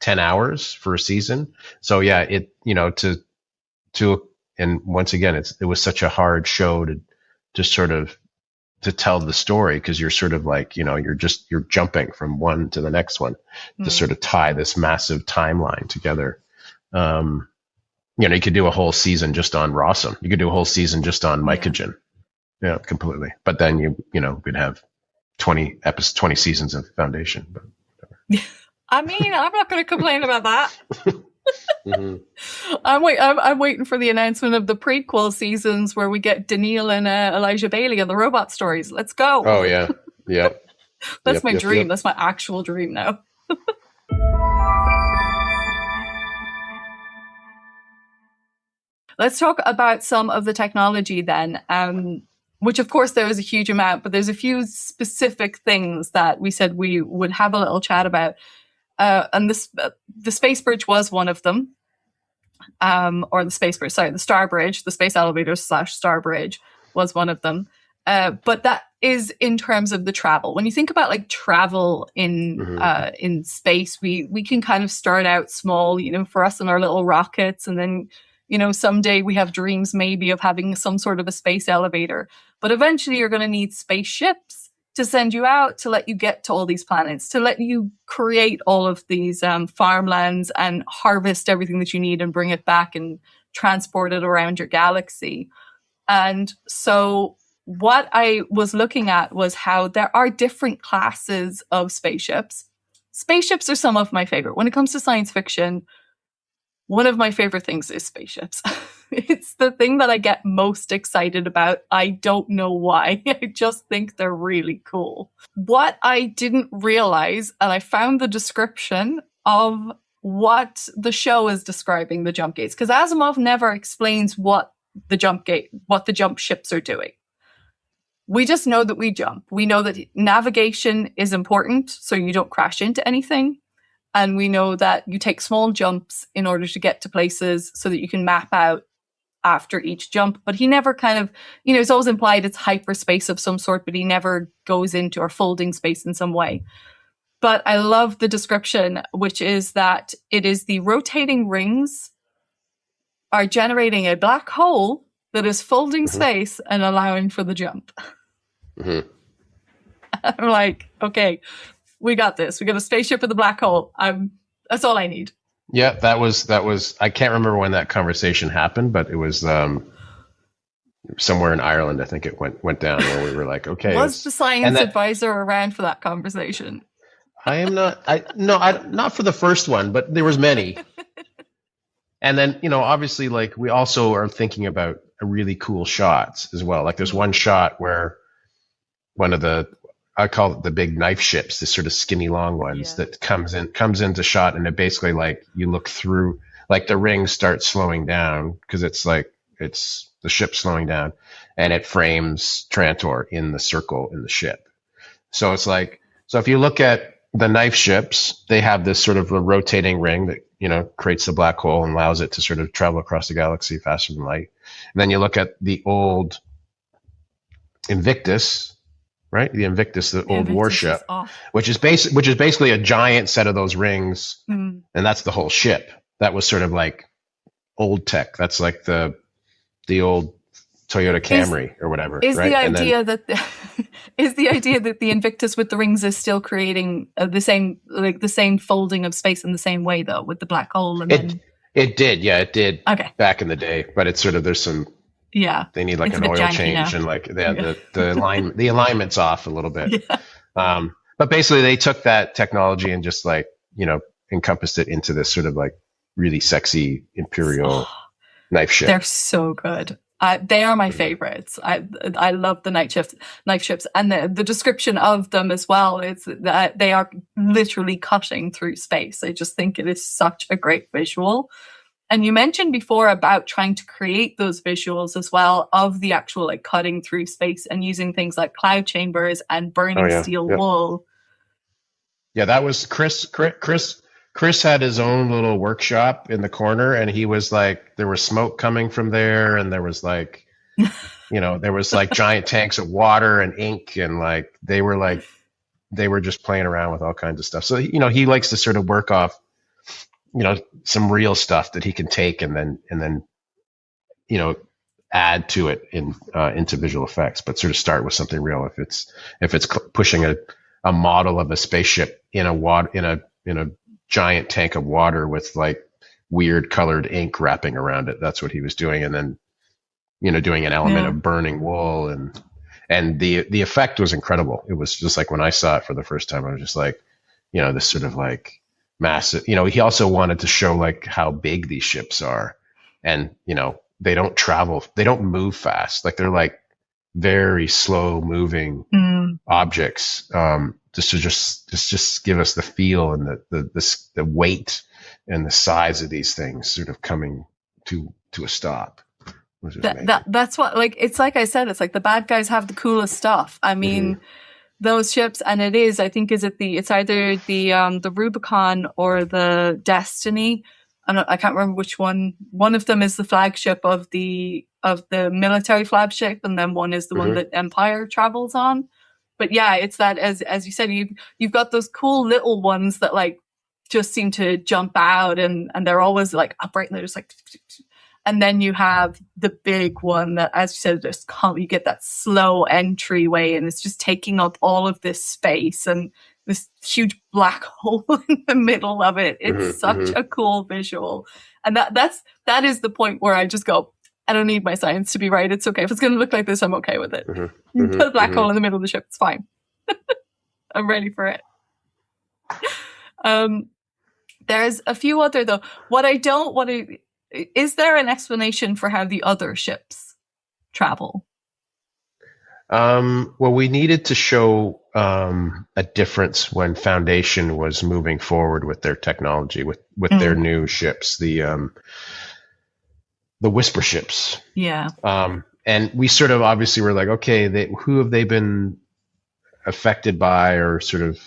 hours for a season. So yeah, and once again, it was such a hard show to sort of to tell the story, because you're sort of like, you're jumping from one to the next one to sort of tie this massive timeline together. You could do a whole season just on Rossum. You could do a whole season just on Mycogen. Yeah, completely. But then we'd have 20 seasons of Foundation. But I mean, I'm not going to complain about that. I'm waiting for the announcement of the prequel seasons where we get Daniil and Elijah Bailey and the robot stories. Let's go. Oh yeah. That's my dream. That's my actual dream now. Let's talk about some of the technology then, which of course there is a huge amount, but there's a few specific things that we said we would have a little chat about. And the space bridge was one of them, or the space bridge, sorry, the star bridge, the space elevator / star bridge was one of them. But that is in terms of the travel. When you think about like travel in space, we can kind of start out small, for us in our little rockets, and then, someday we have dreams maybe of having some sort of a space elevator. But eventually you're going to need spaceships to send you out, to let you get to all these planets, to let you create all of these farmlands and harvest everything that you need and bring it back and transport it around your galaxy. And so what I was looking at was how there are different classes of spaceships. Spaceships are some of my favorite. When it comes to science fiction, one of my favorite things is spaceships. It's the thing that I get most excited about. I don't know why. I just think they're really cool. What I didn't realize, and I found the description of what the show is describing the jump gates, because Asimov never explains what the jump ships are doing. We just know that we jump. We know that navigation is important, so you don't crash into anything. And we know that you take small jumps in order to get to places so that you can map out after each jump. But he never kind of, it's always implied it's hyperspace of some sort, but he never goes into or folding space in some way. But I love the description, which is that it is the rotating rings are generating a black hole that is folding space and allowing for the jump. I'm like, okay, we got this. We got a spaceship with a black hole. That's all I need. Yeah, that was. I can't remember when that conversation happened, but it was somewhere in Ireland. I think it went down where we were like, okay. Was the science advisor around for that conversation? I am not. Not for the first one, but there was many. And then, obviously, like we also are thinking about really cool shots as well. Like there's one shot where one of the, I call it the big knife ships, the sort of skinny long ones that comes into shot, and it basically like you look through, like the ring starts slowing down because it's like it's the ship slowing down, and it frames Trantor in the circle in the ship. So it's like, so if you look at the knife ships, they have this sort of a rotating ring that, you know, creates the black hole and allows it to sort of travel across the galaxy faster than light. And then you look at the old Invictus, right? The Invictus, the old warship, which is basically a giant set of those rings, and that's the whole ship. That was sort of like old tech. That's like the old Toyota Camry or whatever. Is right? the idea that the Invictus with the rings is still creating the same folding of space in the same way though, with the black hole? And it did. Okay. Back in the day, but it's sort of, there's some, they need like an oil change now. And like the alignment's off a little bit. Yeah. But basically they took that technology and just like, you know, encompassed it into this sort of like really sexy Imperial knife ship. They're so good. They are my favorites. I love the knife ships, and the description of them as well is that they are literally cutting through space. I just think it is such a great visual. And you mentioned before about trying to create those visuals as well of the actual like cutting through space and using things like cloud chambers and burning steel wool. Yeah, that was Chris had his own little workshop in the corner, and he was like, there was smoke coming from there, and there was like, you know, there was like giant tanks of water and ink, and like they were just playing around with all kinds of stuff. So, you know, he likes to sort of work off, you know, some real stuff that he can take and then, you know, add to it into visual effects, but sort of start with something real. If it's pushing a model of a spaceship in a giant tank of water with like weird colored ink wrapping around it, that's what he was doing. And then, you know, doing an element of burning wool, and the effect was incredible. It was just like when I saw it for the first time, I was just like, you know, this sort of like massive, you know, he also wanted to show like how big these ships are, and, you know, they don't move fast. Like they're like very slow moving objects, just give us the feel and the weight and the size of these things sort of coming to a stop. That's what, like, it's like I said, it's like the bad guys have the coolest stuff. I mean, those ships, and I think it's either the Rubicon or the Destiny. I can't remember which one. One of them is the flagship of the military flagship, and then one is the one that Empire travels on. But yeah, it's that, as you said, you've got those cool little ones that like just seem to jump out, and they're always like upright, and they're just like, and then you have the big one that, as you said, you get that slow entryway, and it's just taking up all of this space and this huge black hole in the middle of it. It's such a cool visual, and that is the point where I just go, I don't need my science to be right. It's okay. If it's going to look like this, I'm okay with it. You put a black hole in the middle of the ship, it's fine. I'm ready for it. There's a few other, though. What I don't want to... Is there an explanation for how the other ships travel? Well, we needed to show a difference when Foundation was moving forward with their technology, with their new ships, the Whisper ships. Yeah. And we sort of obviously were like, okay, who have they been affected by, or sort of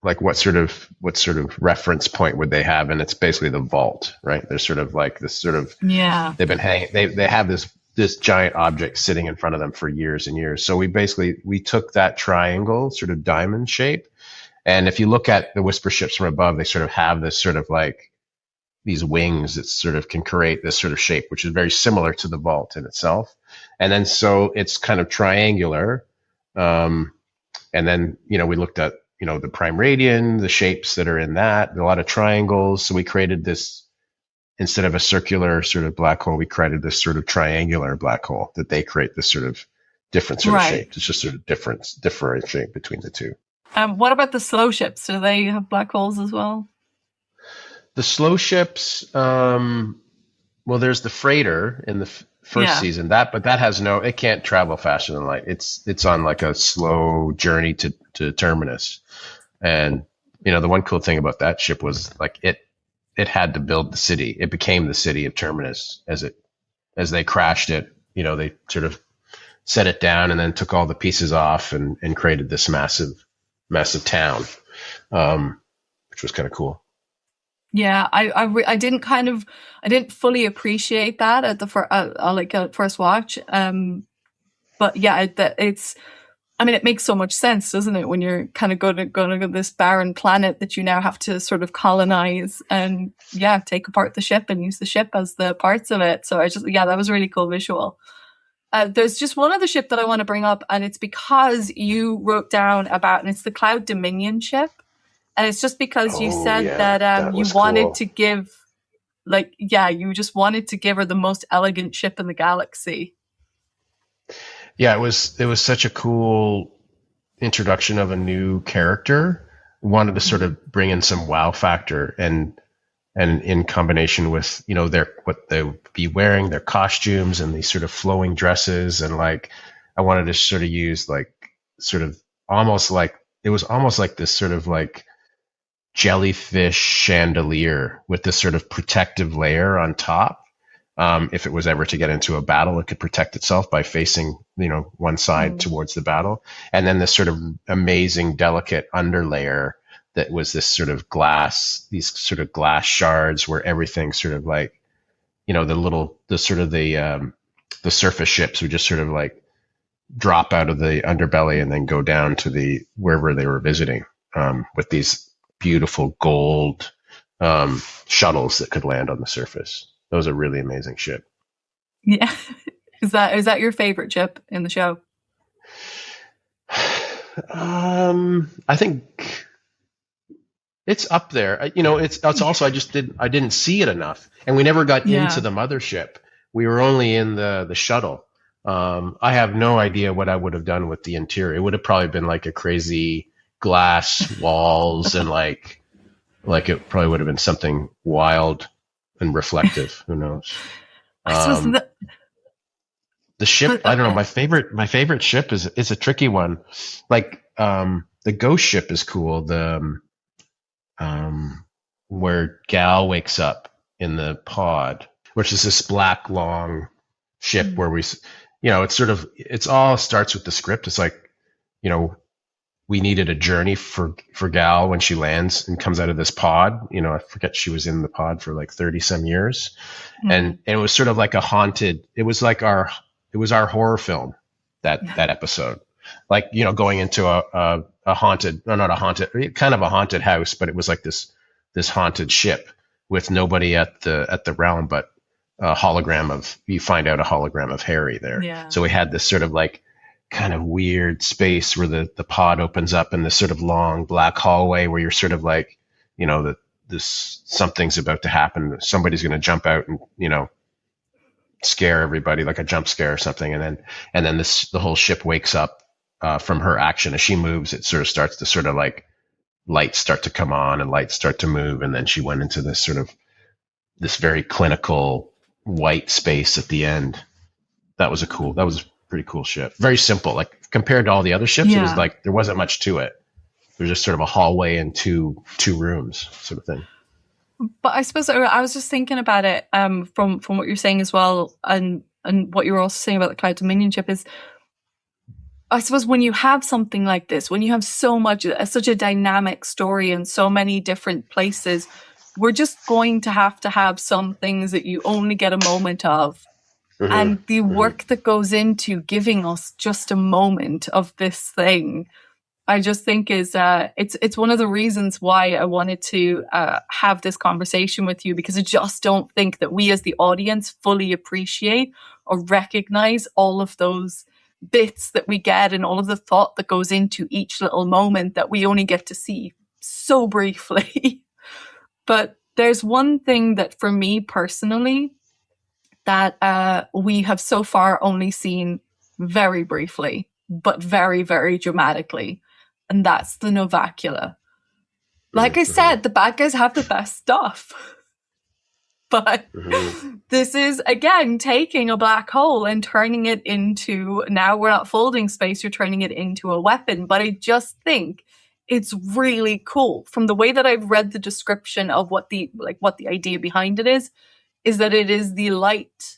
like what sort of reference point would they have? And it's basically the vault, right? They're sort of like this sort of, they've been hanging, they have this giant object sitting in front of them for years and years. So we took that triangle sort of diamond shape. And if you look at the Whisper ships from above, they sort of have this sort of like these wings that sort of can create this sort of shape, which is very similar to the vault in itself. And then, so it's kind of triangular. And then, you know, we looked at, you know, the prime radian, the shapes that are in that, a lot of triangles. So we created this, instead of a circular sort of black hole, we created this sort of triangular black hole that they create this sort of different sort of shape. It's just sort of differentiate between the two. What about the slow ships? Do they have black holes as well? The slow ships, well, there's the freighter in the first Yeah. season, but that has no, it can't travel faster than light. It's on like a slow journey to terminus. And the one cool thing about that ship was like it had to build the city. It became the city of Terminus as they crashed it. They sort of set it down and then took all the pieces off and created this massive town, which was kind of cool. Yeah, I didn't I didn't fully appreciate that at the first watch. But yeah, it's, I mean, it makes so much sense, doesn't it? When you're kind of going to this barren planet that you now have to sort of colonize and take apart the ship and use the ship as the parts of it. So that was a really cool visual. There's just one other ship that I want to bring up, and it's because you wrote down about, and it's the Cloud Dominion ship. And it's just because you said yeah, that you was wanted cool. to give, you just wanted to give her the most elegant ship in the galaxy. Yeah, it was such a cool introduction of a new character. We wanted to sort of bring in some wow factor, and in combination with their what they would be wearing, their costumes and these sort of flowing dresses, and like I wanted to sort of use like sort of almost like it was almost like this sort of like jellyfish chandelier with this sort of protective layer on top. If it was ever to get into a battle, it could protect itself by facing, one side towards the battle. And then this sort of amazing, delicate underlayer that was this sort of these sort of glass shards where everything sort of like, the surface ships would just sort of like drop out of the underbelly and then go down to wherever they were visiting, with these beautiful gold shuttles that could land on the surface. That was a really amazing ship. Yeah. Is that your favorite ship in the show? I think it's up there. It's also I didn't see it enough, and we never got into the mothership. We were only in the shuttle. I have no idea what I would have done with the interior. It would have probably been like a crazy glass walls and like it probably would have been something wild and reflective. Who knows? I suppose the ship, I don't know. My favorite ship is a tricky one. Like the ghost ship is cool. The where Gal wakes up in the pod, which is this black long ship where it's all starts with the script. It's like, we needed a journey for Gal when she lands and comes out of this pod. I forget, she was in the pod for like 30 some years. And it was sort of like it was our horror film, that episode. Like, going into a haunted, no, not a haunted, kind of a haunted house, but it was like this haunted ship with nobody at the realm, but you find out a hologram of Harry there. Yeah. So we had this sort of like kind of weird space where the pod opens up in this sort of long black hallway where you're sort of like, something's about to happen. Somebody's going to jump out and, scare everybody, like a jump scare or something. And then the whole ship wakes up from her action. As she moves, it sort of starts to sort of like lights start to come on and lights start to move. And then she went into this very clinical white space at the end. That was a pretty cool ship. Very simple. Like compared to all the other ships, it was like there wasn't much to it. There was just sort of a hallway and two rooms sort of thing. But I suppose I was just thinking about it from what you're saying as well, and what you were also saying about the Cloud Dominion ship is, I suppose when you have something like this, when you have such a dynamic story in so many different places, we're just going to have some things that you only get a moment of. Mm-hmm. And the work that goes into giving us just a moment of this thing, I just think is it's one of the reasons why I wanted to have this conversation with you, because I just don't think that we as the audience fully appreciate or recognize all of those bits that we get and all of the thought that goes into each little moment that we only get to see so briefly. But there's one thing that for me personally that we have so far only seen very briefly, but very, very dramatically. And that's the Novacula. Like I said, the bad guys have the best stuff. But Mm-hmm. this is, again, taking a black hole and turning it into, now we're not folding space, you're turning it into a weapon. But I just think it's really cool. From the way that I've read the description of what the idea behind it is that it is the light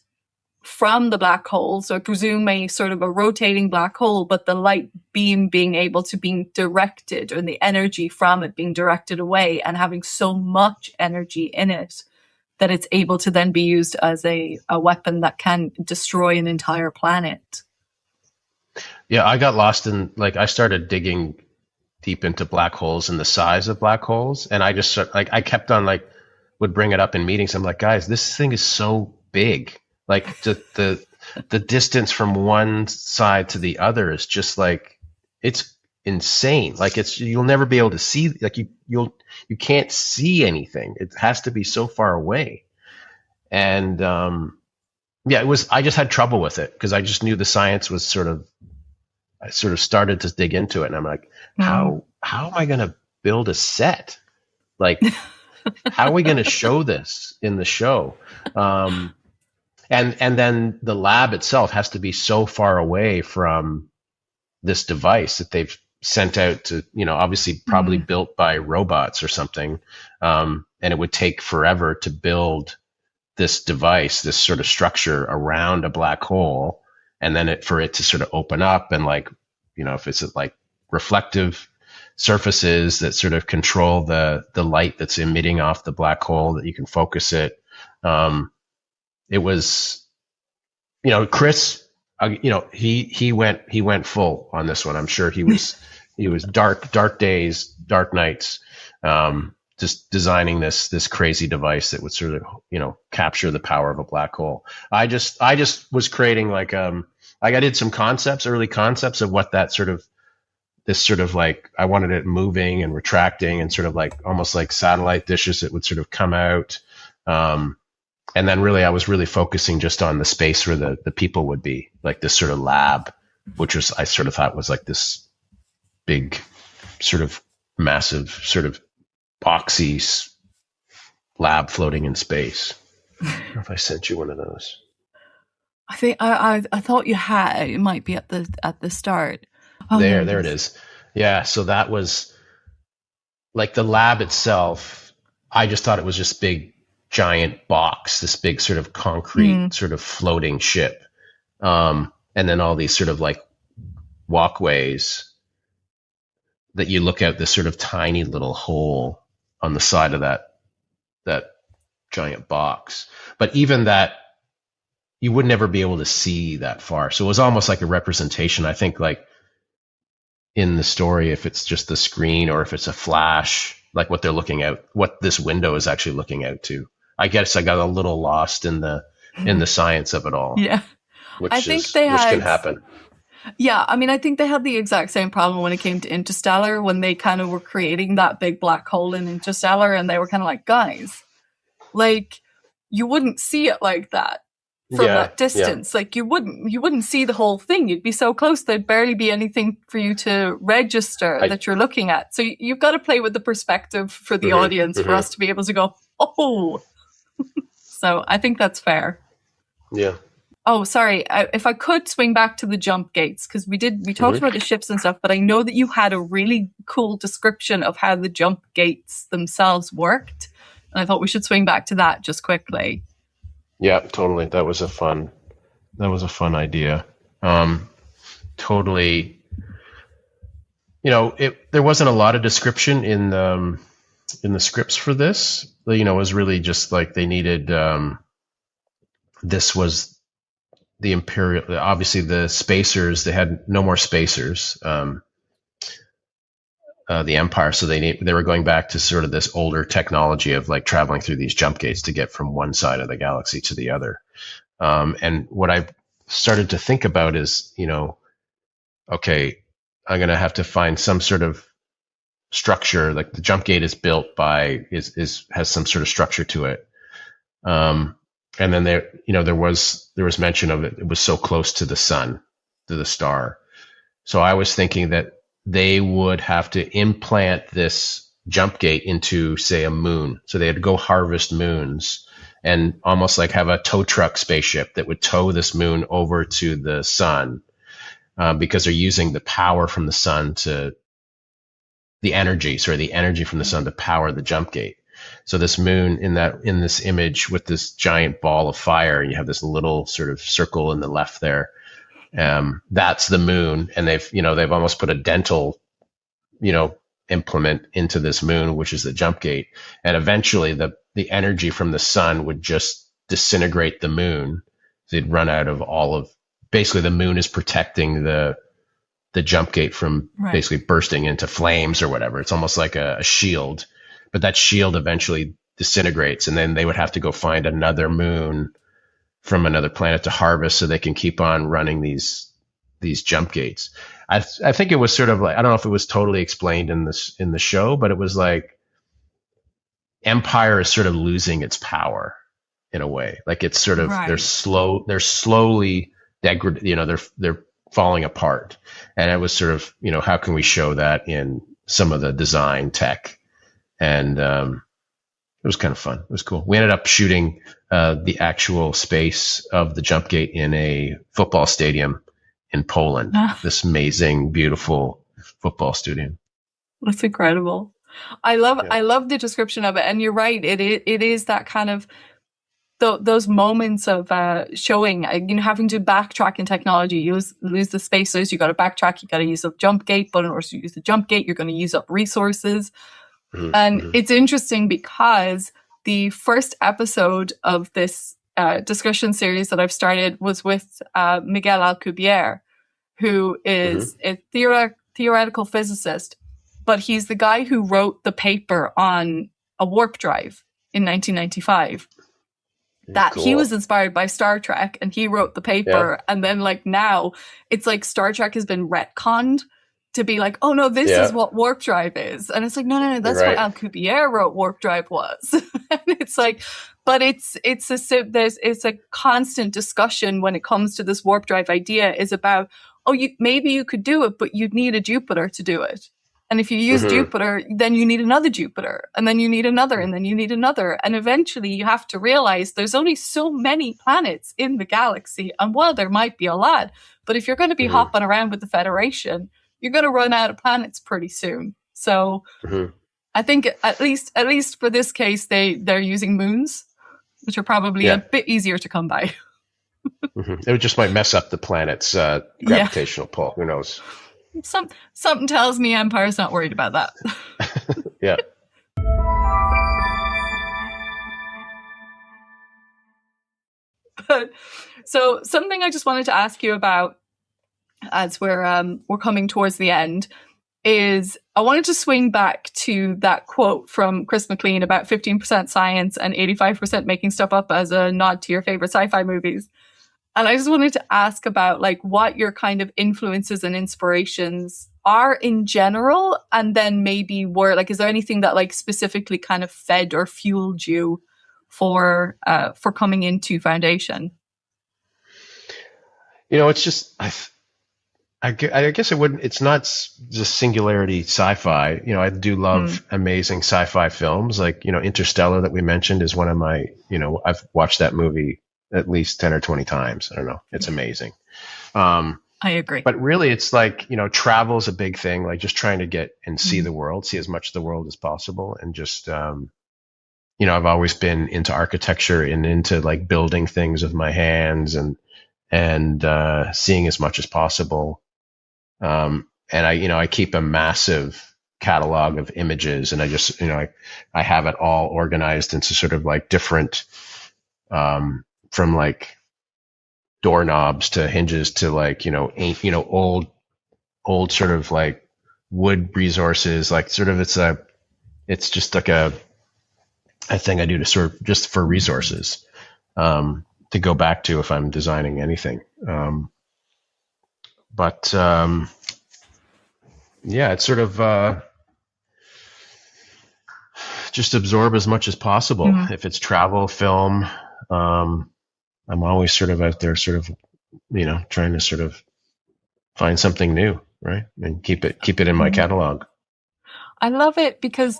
from the black hole. So I presume a sort of a rotating black hole, but the light beam being able to be directed, and the energy from it being directed away, and having so much energy in it that it's able to then be used as a weapon that can destroy an entire planet. Yeah, I got lost in, like, I started digging deep into black holes and the size of black holes, and I just, like, I kept on, like, would bring it up in meetings. I'm like, guys, this thing is so big. Like, the distance from one side to the other is just, like, it's insane. Like, you'll never be able to see, like, you can't see anything. It has to be so far away. And yeah, I just had trouble with it because I just knew the science was I sort of started to dig into it, and I'm like, how am I going to build a set? Like, how are we going to show this in the show? And then the lab itself has to be so far away from this device that they've sent out to, obviously probably built by robots or something. And it would take forever to build this device, this sort of structure around a black hole. And then for it to sort of open up and, like, if it's like reflective surfaces that sort of control the light that's emitting off the black hole, that you can focus it. It was, Chris, he went full on this one. I'm sure he was dark days, dark nights, just designing this crazy device that would sort of, capture the power of a black hole. I just was creating, like, I did some early concepts of what that this sort of, like, I wanted it moving and retracting and sort of like almost like satellite dishes that would sort of come out. And then really, I was really focusing just on the space where the people would be, like this sort of lab, which I sort of thought was like this big, sort of massive, sort of boxy lab floating in space. I don't know if I sent you one of those. I think I thought you had. It might be at the start. Oh, there it is. Yeah, so that was, like, the lab itself. I just thought it was just big, giant box, this big sort of concrete sort of floating ship, and then all these sort of, like, walkways that you look at, this sort of tiny little hole on the side of that giant box. But even that, you would never be able to see that far. So it was almost like a representation, I think, like, in the story, if it's just the screen or if it's a flash, like what they're looking at, what this window is actually looking out to. I guess I got a little lost in the science of it all. Yeah. Which can happen. Yeah, I mean, I think they had the exact same problem when it came to Interstellar, when they kind of were creating that big black hole in Interstellar, and they were kind of like, guys, like, you wouldn't see it like that from that distance. Like, you wouldn't see the whole thing. You'd be so close, there'd barely be anything for you to register that you're looking at. So you've got to play with the perspective for the audience for us to be able to go, oh. So I think that's fair. Yeah. Oh, sorry. If I could swing back to the jump gates, because we talked about the ships and stuff, but I know that you had a really cool description of how the jump gates themselves worked. And I thought we should swing back to that just quickly. Yeah, totally. That was a fun idea. Totally. There wasn't a lot of description in the scripts for this. It was really just like they needed, this was the Imperial, obviously the spacers, they had no more spacers, the Empire. So they were going back to sort of this older technology of, like, traveling through these jump gates to get from one side of the galaxy to the other. And what I started to think about is, okay, I'm going to have to find some sort of structure. Like, the jump gate is built has some sort of structure to it. And then there was mention of it. It was so close to the sun, to the star. So I was thinking that they would have to implant this jump gate into, say, a moon. So they had to go harvest moons and almost like have a tow truck spaceship that would tow this moon over to the sun, because they're using the power from the sun to the energy from the sun to power the jump gate. So this moon in this image with this giant ball of fire, you have this little sort of circle in the left there. That's the moon, and they've almost put a dental, implement into this moon, which is the jump gate. And eventually the energy from the sun would just disintegrate the moon. They'd run out of basically the moon is protecting the jump gate from basically bursting into flames or whatever. It's almost like a shield, but that shield eventually disintegrates, and then they would have to go find another moon from another planet to harvest so they can keep on running these jump gates. I think it was sort of like, I don't know if it was totally explained in the show, but it was like Empire is sort of losing its power in a way. Like it's sort of they're slowly they're falling apart. And it was sort of, how can we show that in some of the design tech? And it was kind of fun. It was cool. We ended up shooting the actual space of the jump gate in a football stadium in Poland. This amazing, beautiful football stadium. That's incredible. I love the description of it. And you're right. It is that kind of those moments of showing, having to backtrack in technology. You lose the spacers, you got to backtrack, you got to use a jump gate, but in order to use the jump gate, you're going to use up resources. Mm-hmm. And it's interesting because the first episode of this discussion series that I've started was with Miguel Alcubierre, who is a theoretical physicist, but he's the guy who wrote the paper on a warp drive in 1995. That cool. He was inspired by Star Trek, and he wrote the paper. And then now it's like Star Trek has been retconned to be like, oh no, this is what warp drive is. And it's like, no, that's what Alcubierre wrote warp drive was. And it's like, but it's a constant discussion when it comes to this warp drive idea is about, maybe you could do it, but you'd need a Jupiter to do it. And if you use Jupiter, then you need another Jupiter, and then you need another, and then you need another. And eventually you have to realize there's only so many planets in the galaxy. And while there might be a lot, but if you're going to be hopping around with the Federation, you're going to run out of planets pretty soon. So I think at least for this case, they're using moons, which are probably a bit easier to come by. It just might mess up the planet's gravitational pull. Who knows? Something tells me Empire's not worried about that. Yeah. But so something I just wanted to ask you about as we're coming towards the end is I wanted to swing back to that quote from Chris McLean about 15% science and 85% making stuff up as a nod to your favorite sci-fi movies. And I just wanted to ask about what your kind of influences and inspirations are in general, and then maybe is there anything that specifically kind of fed or fueled you for coming into Foundation? It's just I guess it wouldn't. It's not just singularity sci-fi. I do love amazing sci-fi films, like Interstellar that we mentioned is one of my. I've watched that movie at least 10 or 20 times. I don't know. It's amazing. I agree. But really it's travel is a big thing, just trying to get and see the world, see as much of the world as possible. And just, I've always been into architecture and into building things with my hands and seeing as much as possible. And I keep a massive catalog of images, and I just, I have it all organized into sort of different, from doorknobs to hinges to old sort of wood resources, it's just a thing I do to sort of just for resources to go back to if I'm designing anything. But it's sort of just absorb as much as possible. If it's travel, film, I'm always sort of out there sort of, trying to sort of find something new, right? And keep it in my catalog. I love it because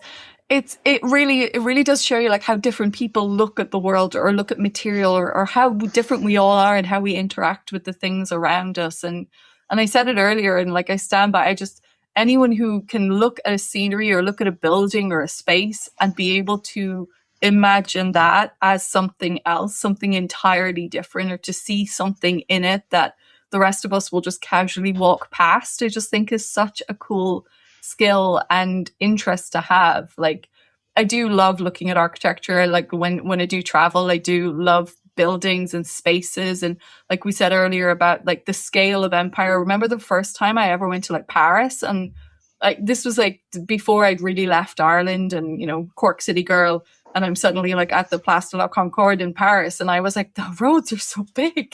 it really does show you like how different people look at the world or look at material, or how different we all are and how we interact with the things around us. And I said it earlier, and like I stand by, I just, anyone who can look at a scenery or look at a building or a space and be able to imagine that as something else, something entirely different, or to see something in it that the rest of us will just casually walk past, I just think is such a cool skill and interest to have. Like, I do love looking at architecture. Like when I do travel, I do love buildings and spaces. And like we said earlier about like the scale of empire. I remember the first time I ever went to like Paris, and like this was like before I'd really left Ireland, and, you know, Cork City girl. And I'm suddenly like at the Place de la Concorde in Paris. And I was like, the roads are so big.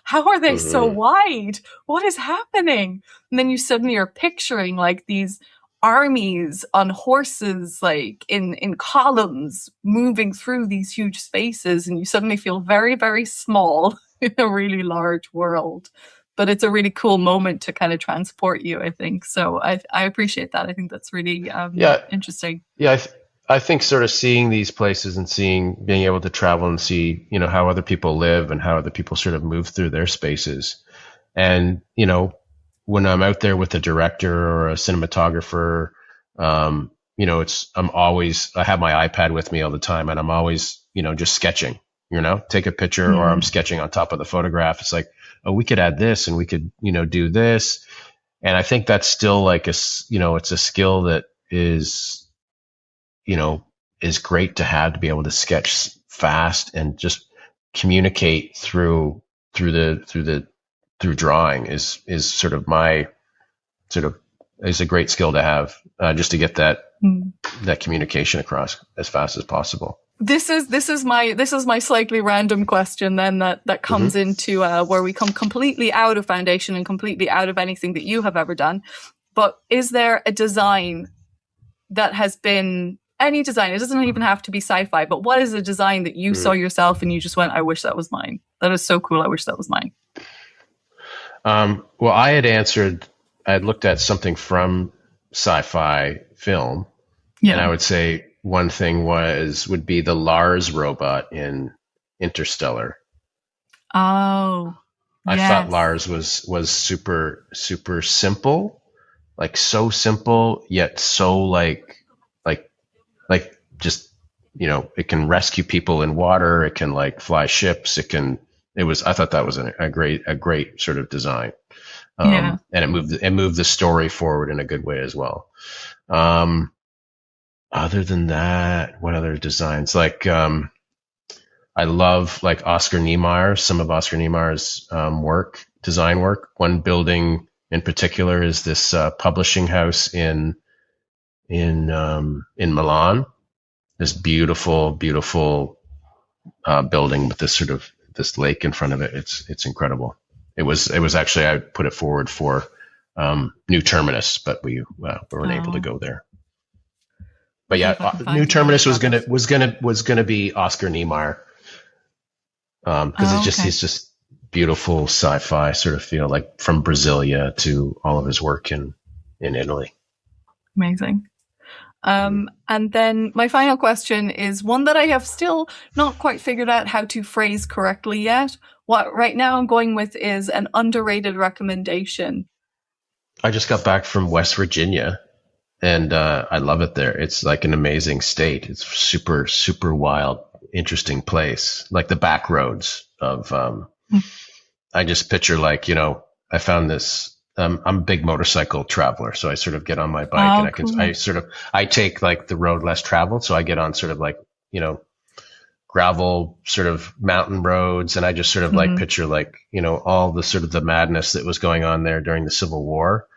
How are they so wide? What is happening? And then you suddenly are picturing like these armies on horses, like in columns, moving through these huge spaces. And you suddenly feel very, very small in a really large world. But it's a really cool moment to kind of transport you, I think. So I appreciate that. I think that's really interesting. Yeah, I think sort of seeing these places and being able to travel and see, you know, how other people live and how other people sort of move through their spaces. And, you know, when I'm out there with a director or a cinematographer, you know, I have my iPad with me all the time, and I'm always, you know, just sketching, you know, take a picture, or I'm sketching on top of the photograph. It's like, oh, we could add this and we could, you know, do this. And I think that's still like you know, it's a skill that is, you know, is great to have, to be able to sketch fast and just communicate through drawing is sort of my is a great skill to have, just to get that communication across as fast as possible. This is my slightly random question then that comes into where we come completely out of foundation and completely out of anything that you have ever done. But is there a design that has been, any design, it doesn't even have to be sci-fi, but what is a design that you saw yourself and you just went, I wish that was mine? That is so cool. I wish that was mine. Well, I had looked at something from sci-fi film, and I would say one thing would be the Lars robot in Interstellar. Oh, I thought Lars was super, super simple, like so simple, yet so like just, you know, it can rescue people in water. It can like fly ships. I thought that was a great sort of design. And it moved the story forward in a good way as well. Other than that, what other designs? Like, I love like Oscar Niemeyer, some of Oscar Niemeyer's design work. One building in particular is this publishing house in Milan. This beautiful building with this lake in front of it. It's incredible. It was actually, I put it forward for New Terminus, but we weren't able to go there. But yeah, New Terminus was gonna be Oscar Niemeyer, because he's just beautiful sci-fi sort of feel, like from Brasilia to all of his work in Italy. Amazing. And then my final question is one that I have still not quite figured out how to phrase correctly yet. What right now I'm going with is an underrated recommendation. I just got back from West Virginia, and I love it there. It's like an amazing state. It's super, super wild, interesting place. Like the back roads of, I just picture like, you know, I found this, I'm a big motorcycle traveler. So I sort of get on my bike and I take like the road less traveled. So I get on sort of like, you know, gravel sort of mountain roads. And I just sort of like picture like, you know, all the sort of the madness that was going on there during the Civil War,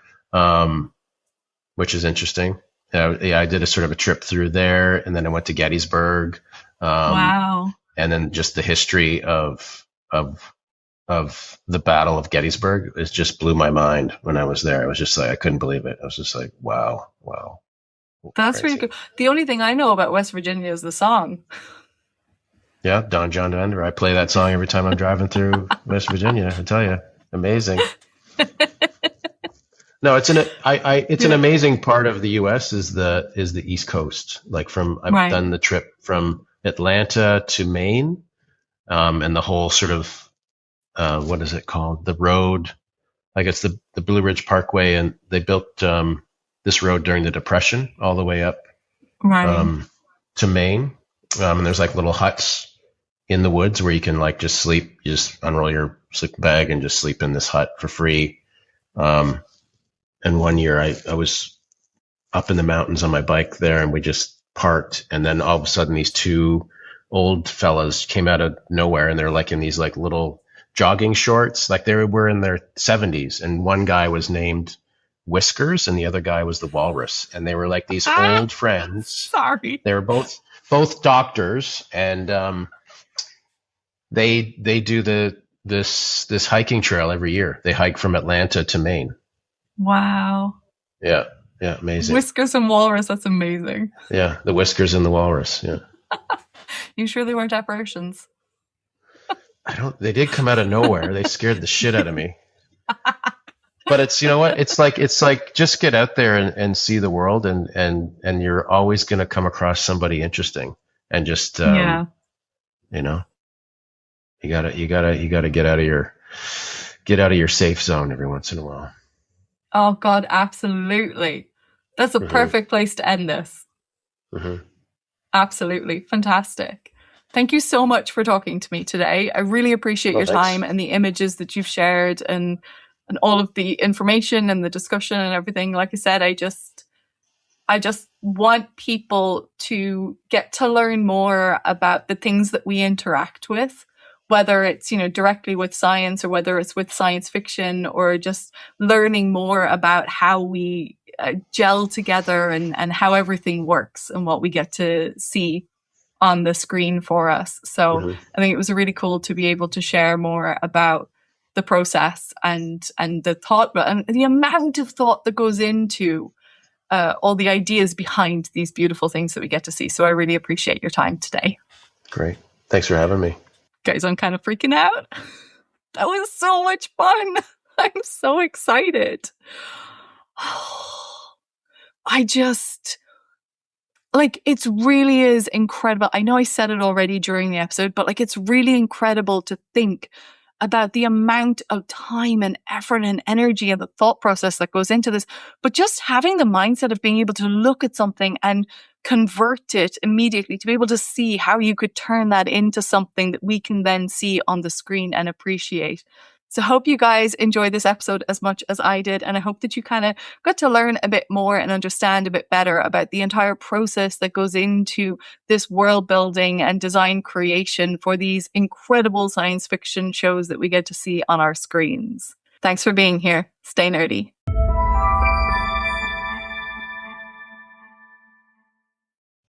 which is interesting. I did a sort of a trip through there, and then I went to Gettysburg. Wow. And then just the history of the Battle of Gettysburg, it just blew my mind when I was there. I was just like, I couldn't believe it. I was just like, wow. That's crazy. really cool. The only thing I know about West Virginia is the song. Yeah, Don John Denver. I play that song every time I'm driving through West Virginia. I tell you, amazing. No, it's an amazing part of the U.S. is the East Coast. Like I've Right, done the trip from Atlanta to Maine, and the whole sort of what is it called? The road, like it's the Blue Ridge Parkway, and they built this road during the Depression all the way up right. um, to Maine. And there's like little huts in the woods where you can like just sleep. You just unroll your sleeping bag and just sleep in this hut for free. Um, and one year I was up in the mountains on my bike there, and we just parked, and then all of a sudden these two old fellas came out of nowhere, and they're like in these like little jogging shorts, like they were in their 70s, and one guy was named Whiskers and the other guy was the Walrus, and they were like these Ah, old friends. sorry. They were both doctors, and they do this hiking trail every year. They hike from Atlanta to Maine. Wow. Yeah, yeah, amazing. Whiskers and walrus, that's amazing. Yeah, the Whiskers and the Walrus. Yeah. You sure they weren't apparitions? I don't. They did come out of nowhere. They scared the shit out of me. But it's, you know what? It's like just get out there and see the world, and you're always going to come across somebody interesting, and just Yeah. you know, you gotta get out of your safe zone every once in a while. Oh God, absolutely. That's a Hmm. perfect place to end this. Hmm. Absolutely. Fantastic. Thank you so much for talking to me today. I really appreciate Well, your time thanks. and the images that you've shared and all of the information and the discussion and everything. Like I said, I just want people to get to learn more about the things that we interact with, whether it's, directly with science or whether it's with science fiction, or just learning more about how we gel together and how everything works and what we get to see on the screen for us. So Hmm. I think it was really cool to be able to share more about the process and the thought and the amount of thought that goes into all the ideas behind these beautiful things that we get to see. So I really appreciate your time today. Great. Thanks for having me. Guys, I'm kind of freaking out. That was so much fun. I'm so excited. I just, like, it's really is incredible. I know I said it already during the episode, but like, it's really incredible to think about the amount of time and effort and energy and the thought process that goes into this. But just having the mindset of being able to look at something and convert it immediately, to be able to see how you could turn that into something that we can then see on the screen and appreciate. So I hope you guys enjoyed this episode as much as I did. And I hope that you kind of got to learn a bit more and understand a bit better about the entire process that goes into this world building and design creation for these incredible science fiction shows that we get to see on our screens. Thanks for being here. Stay nerdy.